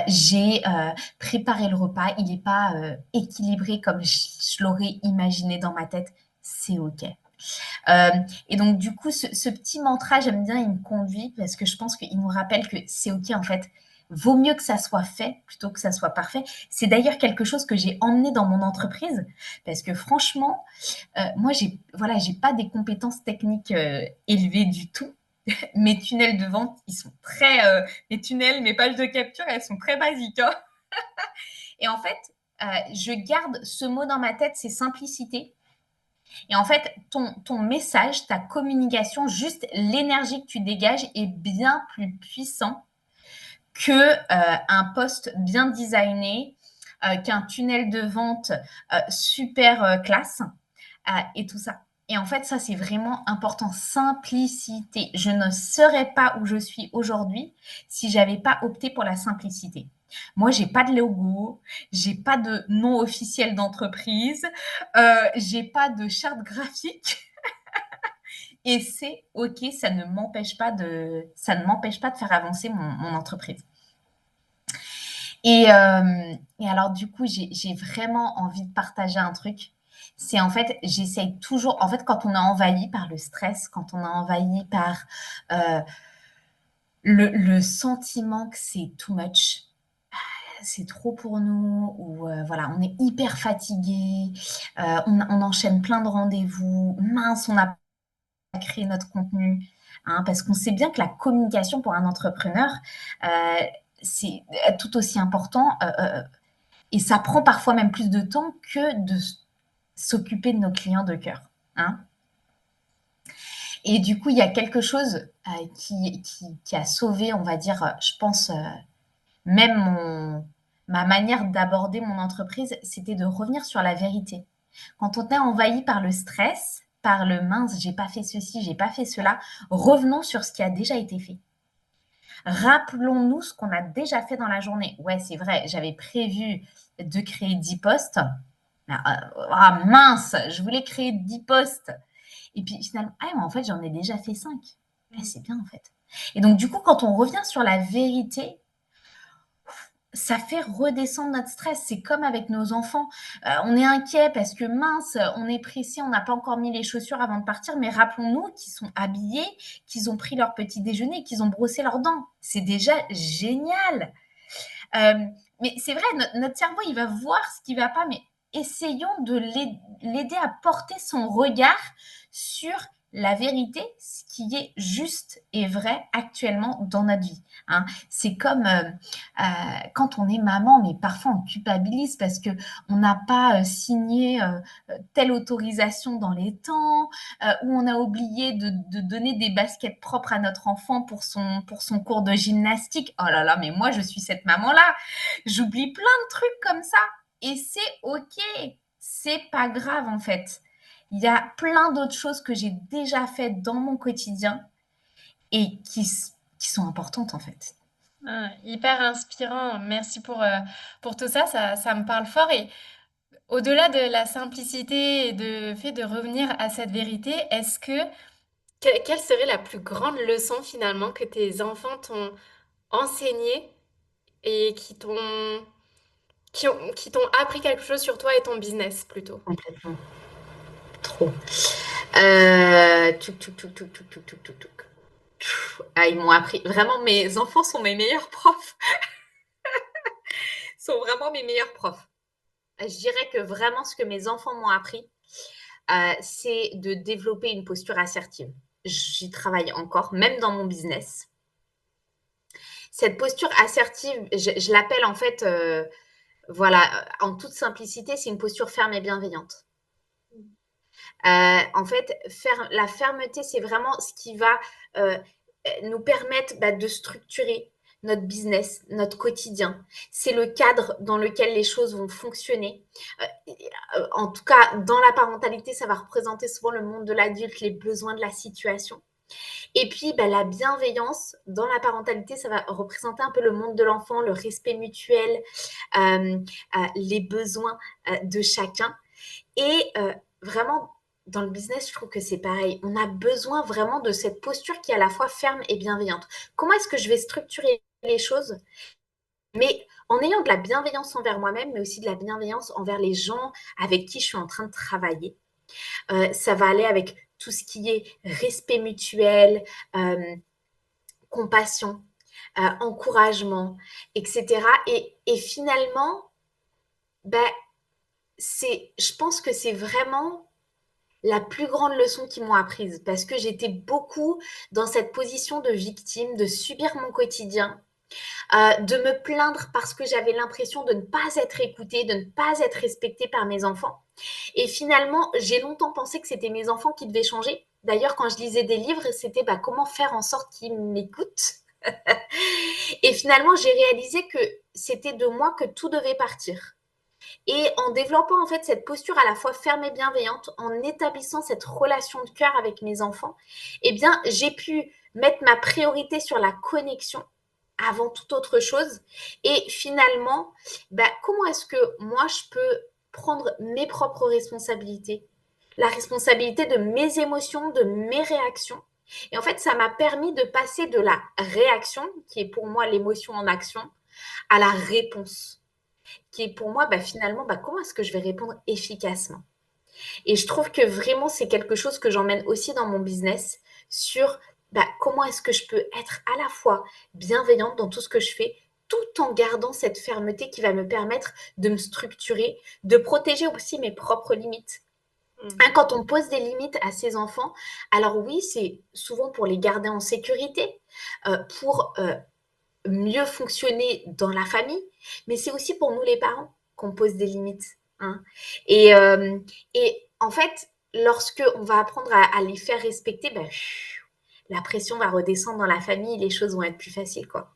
J'ai préparé le repas, il n'est pas équilibré comme je l'aurais imaginé dans ma tête, c'est OK. Euh, et donc, du coup, ce petit mantra, j'aime bien, il me conduit parce que je pense qu'il nous rappelle que c'est OK, en fait. Vaut mieux que ça soit fait plutôt que ça soit parfait. C'est d'ailleurs quelque chose que j'ai emmené dans mon entreprise parce que franchement, moi, j'ai pas des compétences techniques élevées du tout. Mes tunnels de vente, ils sont très, mes tunnels, mes pages de capture, elles sont très basiques. Hein. Et en fait, je garde ce mot dans ma tête, c'est simplicité. Et en fait, ton message, ta communication, juste l'énergie que tu dégages est bien plus puissant que un post bien designé, qu'un tunnel de vente super classe et tout ça. Et en fait, ça, c'est vraiment important. Simplicité. Je ne serais pas où je suis aujourd'hui si j'avais pas opté pour la simplicité. Moi, j'ai pas de logo, j'ai pas de nom officiel d'entreprise, j'ai pas de charte graphique. Et c'est OK, ça ne m'empêche pas de faire avancer mon entreprise. Et alors, du coup, j'ai vraiment envie de partager un truc. C'est en fait, j'essaye toujours, en fait, quand on est envahi par le stress, quand on est envahi par euh, le sentiment que c'est too much, c'est trop pour nous, ou voilà, on est hyper fatigué, on enchaîne plein de rendez-vous, mince, on n'a pas créé notre contenu, hein, parce qu'on sait bien que la communication pour un entrepreneur, euh, c'est tout aussi important. Et ça prend parfois même plus de temps que de s'occuper de nos clients de cœur. Hein. Et du coup, il y a quelque chose qui a sauvé, on va dire, je pense, même ma manière d'aborder mon entreprise, c'était de revenir sur la vérité. Quand on est envahi par le stress, par le mince, j'ai pas fait ceci, j'ai pas fait cela, revenons sur ce qui a déjà été fait. Rappelons-nous ce qu'on a déjà fait dans la journée. Ouais, c'est vrai, j'avais prévu de créer 10 postes. Ah mince, je voulais créer 10 postes. Et puis finalement, mais en fait, j'en ai déjà fait 5. C'est bien en fait. Et donc, du coup, quand on revient sur la vérité, ça fait redescendre notre stress. C'est comme avec nos enfants. On est inquiet parce que mince, on est pressé, on n'a pas encore mis les chaussures avant de partir, mais rappelons-nous qu'ils sont habillés, qu'ils ont pris leur petit déjeuner, qu'ils ont brossé leurs dents. C'est déjà génial. Euh, mais c'est vrai, notre cerveau, il va voir ce qui ne va pas, mais essayons de l'aider à porter son regard sur la vérité, ce qui est juste et vrai actuellement dans notre vie, hein. C'est comme quand on est maman, mais parfois on culpabilise parce que on n'a pas signé telle autorisation dans les temps, ou on a oublié de donner des baskets propres à notre enfant pour son cours de gymnastique. Oh là là, mais moi je suis cette maman-là. J'oublie plein de trucs comme ça. Et c'est OK. C'est pas grave en fait. Il y a plein d'autres choses que j'ai déjà faites dans mon quotidien et qui sont importantes en fait. Ah, hyper inspirant. Merci pour tout ça. Ça me parle fort. Et au-delà de la simplicité et de fait de revenir à cette vérité, quelle serait la plus grande leçon finalement que tes enfants t'ont enseignée et qui t'ont appris quelque chose sur toi et ton business plutôt? Complètement. Trop. Tchouk, tchouk, tchouk, tchouk, tchouk, tchouk, tchouk, tchouk, tchouk. Ah, ils m'ont appris. Vraiment, mes enfants sont mes meilleurs profs. Sont vraiment mes meilleurs profs. Je dirais que vraiment ce que mes enfants m'ont appris, c'est de développer une posture assertive. J'y travaille encore, même dans mon business. Cette posture assertive, je l'appelle en fait, voilà, en toute simplicité, c'est une posture ferme et bienveillante. En fait, la fermeté, c'est vraiment ce qui va nous permettre de structurer notre business, notre quotidien. C'est le cadre dans lequel les choses vont fonctionner. En tout cas, dans la parentalité, ça va représenter souvent le monde de l'adulte, les besoins de la situation. Et puis, la bienveillance dans la parentalité, ça va représenter un peu le monde de l'enfant, le respect mutuel, les besoins de chacun. Et vraiment, dans le business, je trouve que c'est pareil. On a besoin vraiment de cette posture qui est à la fois ferme et bienveillante. Comment est-ce que je vais structurer les choses, mais en ayant de la bienveillance envers moi-même, mais aussi de la bienveillance envers les gens avec qui je suis en train de travailler. Ça va aller avec tout ce qui est respect mutuel, compassion, encouragement, etc. Et finalement, je pense que c'est vraiment la plus grande leçon qu'ils m'ont apprise parce que j'étais beaucoup dans cette position de victime, de subir mon quotidien, de me plaindre parce que j'avais l'impression de ne pas être écoutée, de ne pas être respectée par mes enfants. Et finalement, j'ai longtemps pensé que c'était mes enfants qui devaient changer. D'ailleurs, quand je lisais des livres, c'était comment faire en sorte qu'ils m'écoutent. Et finalement, j'ai réalisé que c'était de moi que tout devait partir. Et en développant en fait cette posture à la fois ferme et bienveillante, en établissant cette relation de cœur avec mes enfants, eh bien, j'ai pu mettre ma priorité sur la connexion avant toute autre chose. Et finalement, comment est-ce que moi, je peux prendre mes propres responsabilités, la responsabilité de mes émotions, de mes réactions. Et en fait, ça m'a permis de passer de la réaction, qui est pour moi l'émotion en action, à la réponse qui est pour moi, finalement, comment est-ce que je vais répondre efficacement? Et je trouve que vraiment, c'est quelque chose que j'emmène aussi dans mon business sur comment est-ce que je peux être à la fois bienveillante dans tout ce que je fais, tout en gardant cette fermeté qui va me permettre de me structurer, de protéger aussi mes propres limites. Quand on pose des limites à ses enfants, alors oui, c'est souvent pour les garder en sécurité, pour mieux fonctionner dans la famille, mais c'est aussi pour nous les parents qu'on pose des limites, hein. Et, et en fait, lorsque on va apprendre à les faire respecter, la pression va redescendre dans la famille, les choses vont être plus faciles, quoi.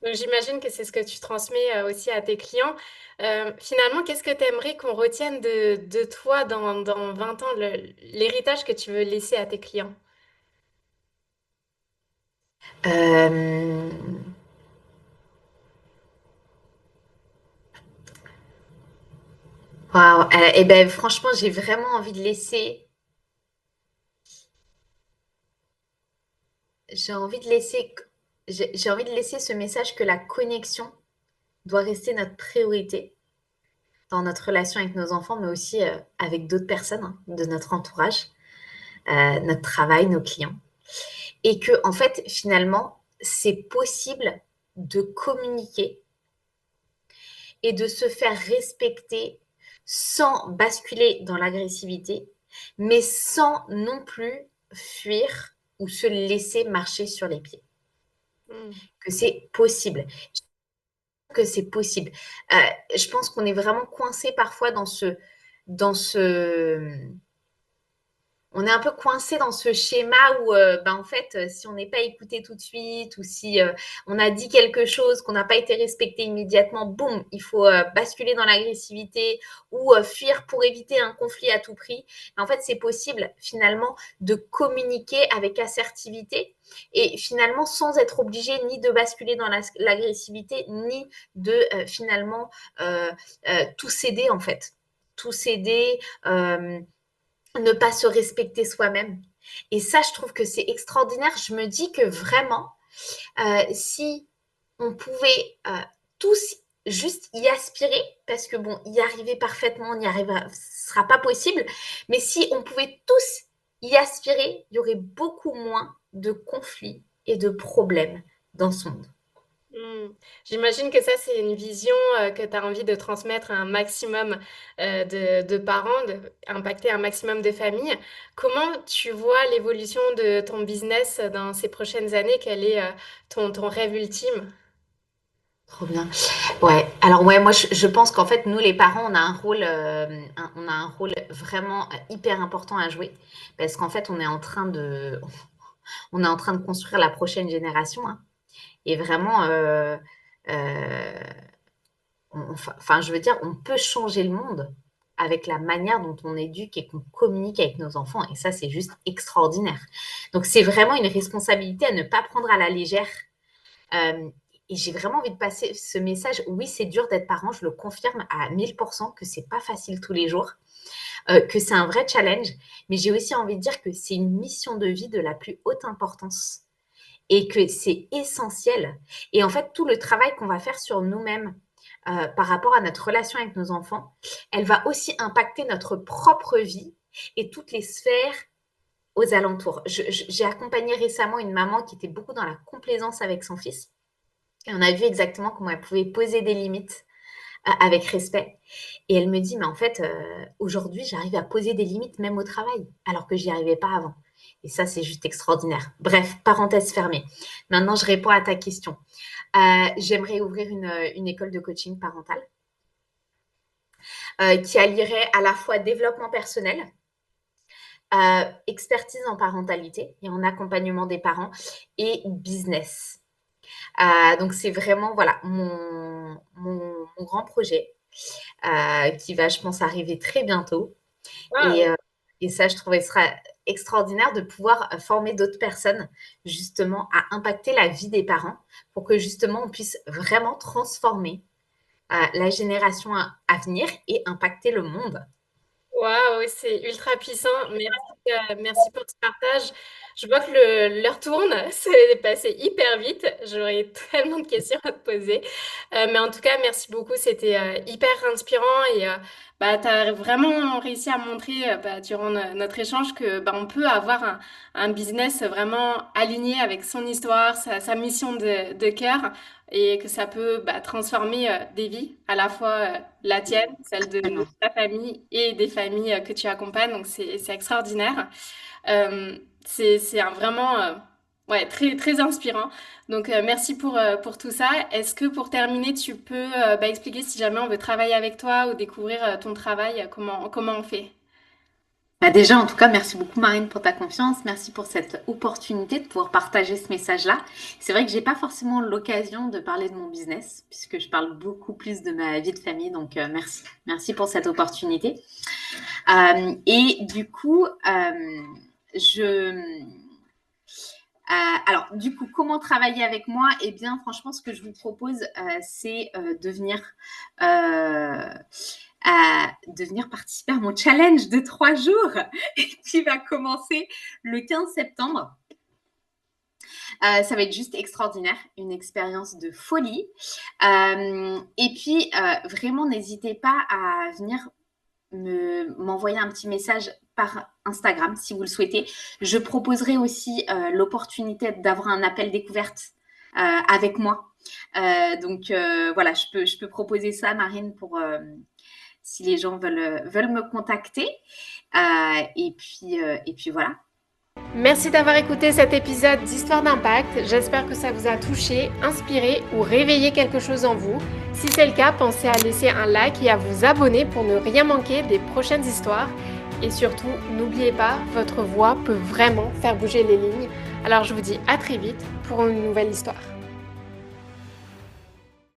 Donc j'imagine que c'est ce que tu transmets aussi à tes clients. Finalement, qu'est-ce que tu aimerais qu'on retienne de toi dans 20 ans, l'héritage que tu veux laisser à tes clients? Euh, Waouh, et ben franchement, j'ai vraiment envie de laisser, j'ai envie de laisser, j'ai envie de laisser ce message que la connexion doit rester notre priorité dans notre relation avec nos enfants, mais aussi avec d'autres personnes, hein, de notre entourage, notre travail, nos clients. Et que, en fait, finalement, c'est possible de communiquer et de se faire respecter sans basculer dans l'agressivité, mais sans non plus fuir ou se laisser marcher sur les pieds. Mmh. Que c'est possible. Que c'est possible. Je pense qu'on est vraiment coincé parfois dans ce on est un peu coincé dans ce schéma où, en fait, si on n'est pas écouté tout de suite ou si on a dit quelque chose, qu'on n'a pas été respecté immédiatement, boum, il faut basculer dans l'agressivité ou fuir pour éviter un conflit à tout prix. Mais en fait, c'est possible finalement de communiquer avec assertivité et finalement sans être obligé ni de basculer dans l'agressivité ni de finalement tout céder en fait. Tout céder. Ne pas se respecter soi-même. Et ça, je trouve que c'est extraordinaire. Je me dis que vraiment, si on pouvait tous juste y aspirer, parce que bon, y arriver parfaitement, on y arrivera, ce sera pas possible, mais si on pouvait tous y aspirer, il y aurait beaucoup moins de conflits et de problèmes dans ce monde. Mmh. J'imagine que ça, c'est une vision, que tu as envie de transmettre à un maximum, de parents, de impacter un maximum de familles. Comment tu vois l'évolution de ton business dans ces prochaines années? Quel est, ton rêve ultime? Trop bien. Ouais. Alors ouais, moi je pense qu'en fait nous les parents on a un rôle vraiment hyper important à jouer parce qu'en fait on est en train de construire la prochaine génération hein. Et vraiment enfin je veux dire on peut changer le monde avec la manière dont on éduque et qu'on communique avec nos enfants et ça c'est juste extraordinaire. Donc c'est vraiment une responsabilité à ne pas prendre à la légère. Euh, et j'ai vraiment envie de passer ce message. Oui, c'est dur d'être parent, je le confirme à 1000% que c'est pas facile tous les jours, que c'est un vrai challenge. Mais j'ai aussi envie de dire que c'est une mission de vie de la plus haute importance et que c'est essentiel. Et en fait, tout le travail qu'on va faire sur nous-mêmes par rapport à notre relation avec nos enfants, elle va aussi impacter notre propre vie et toutes les sphères aux alentours. J'ai accompagné récemment une maman qui était beaucoup dans la complaisance avec son fils. Et on a vu exactement comment elle pouvait poser des limites avec respect. Et elle me dit, mais en fait, aujourd'hui, j'arrive à poser des limites même au travail, alors que j'y arrivais pas avant. Et ça, c'est juste extraordinaire. Bref, parenthèse fermée. Maintenant, je réponds à ta question. J'aimerais ouvrir une école de coaching parental qui allierait à la fois développement personnel, expertise en parentalité et en accompagnement des parents et business. Donc c'est vraiment voilà mon grand projet qui va, je pense, arriver très bientôt. Et, Waouh! et ça, je trouvais ce sera extraordinaire de pouvoir former d'autres personnes justement à impacter la vie des parents pour que justement on puisse vraiment transformer la génération à venir et impacter le monde. Waouh, oui, c'est ultra puissant. Merci pour ce partage. Je vois que l'heure tourne, c'est passé hyper vite. J'aurais tellement de questions à te poser. Mais en tout cas, merci beaucoup. C'était hyper inspirant et tu as vraiment réussi à montrer durant notre échange que on peut avoir un business vraiment aligné avec son histoire, sa mission de cœur et que ça peut transformer des vies, à la fois la tienne, celle de ta famille et des familles que tu accompagnes. Donc c'est extraordinaire. C'est vraiment ouais, très, très inspirant. Donc merci pour tout ça. Est-ce que pour terminer, tu peux expliquer si jamais on veut travailler avec toi ou découvrir ton travail, comment on fait? Bah déjà, en tout cas, merci beaucoup Marine pour ta confiance. Merci pour cette opportunité de pouvoir partager ce message-là. C'est vrai que j'ai pas forcément l'occasion de parler de mon business puisque je parle beaucoup plus de ma vie de famille. Donc merci, merci pour cette opportunité. Et du coup, je alors, du coup, comment travailler avec moi? Eh bien, franchement, ce que je vous propose, c'est de venir participer à mon challenge de 3 jours qui va commencer le 15 septembre. Ça va être juste extraordinaire, une expérience de folie. Et puis, vraiment, n'hésitez pas à venir m'envoyer un petit message par Instagram si vous le souhaitez. Je proposerai aussi l'opportunité d'avoir un appel découverte avec moi. Voilà, je peux proposer ça, Marine, pour si les gens veulent me contacter. Et puis voilà. Merci d'avoir écouté cet épisode d'Histoire d'impact. J'espère que ça vous a touché, inspiré ou réveillé quelque chose en vous. Si c'est le cas, pensez à laisser un like et à vous abonner pour ne rien manquer des prochaines histoires. Et surtout, n'oubliez pas, votre voix peut vraiment faire bouger les lignes. Alors je vous dis à très vite pour une nouvelle histoire.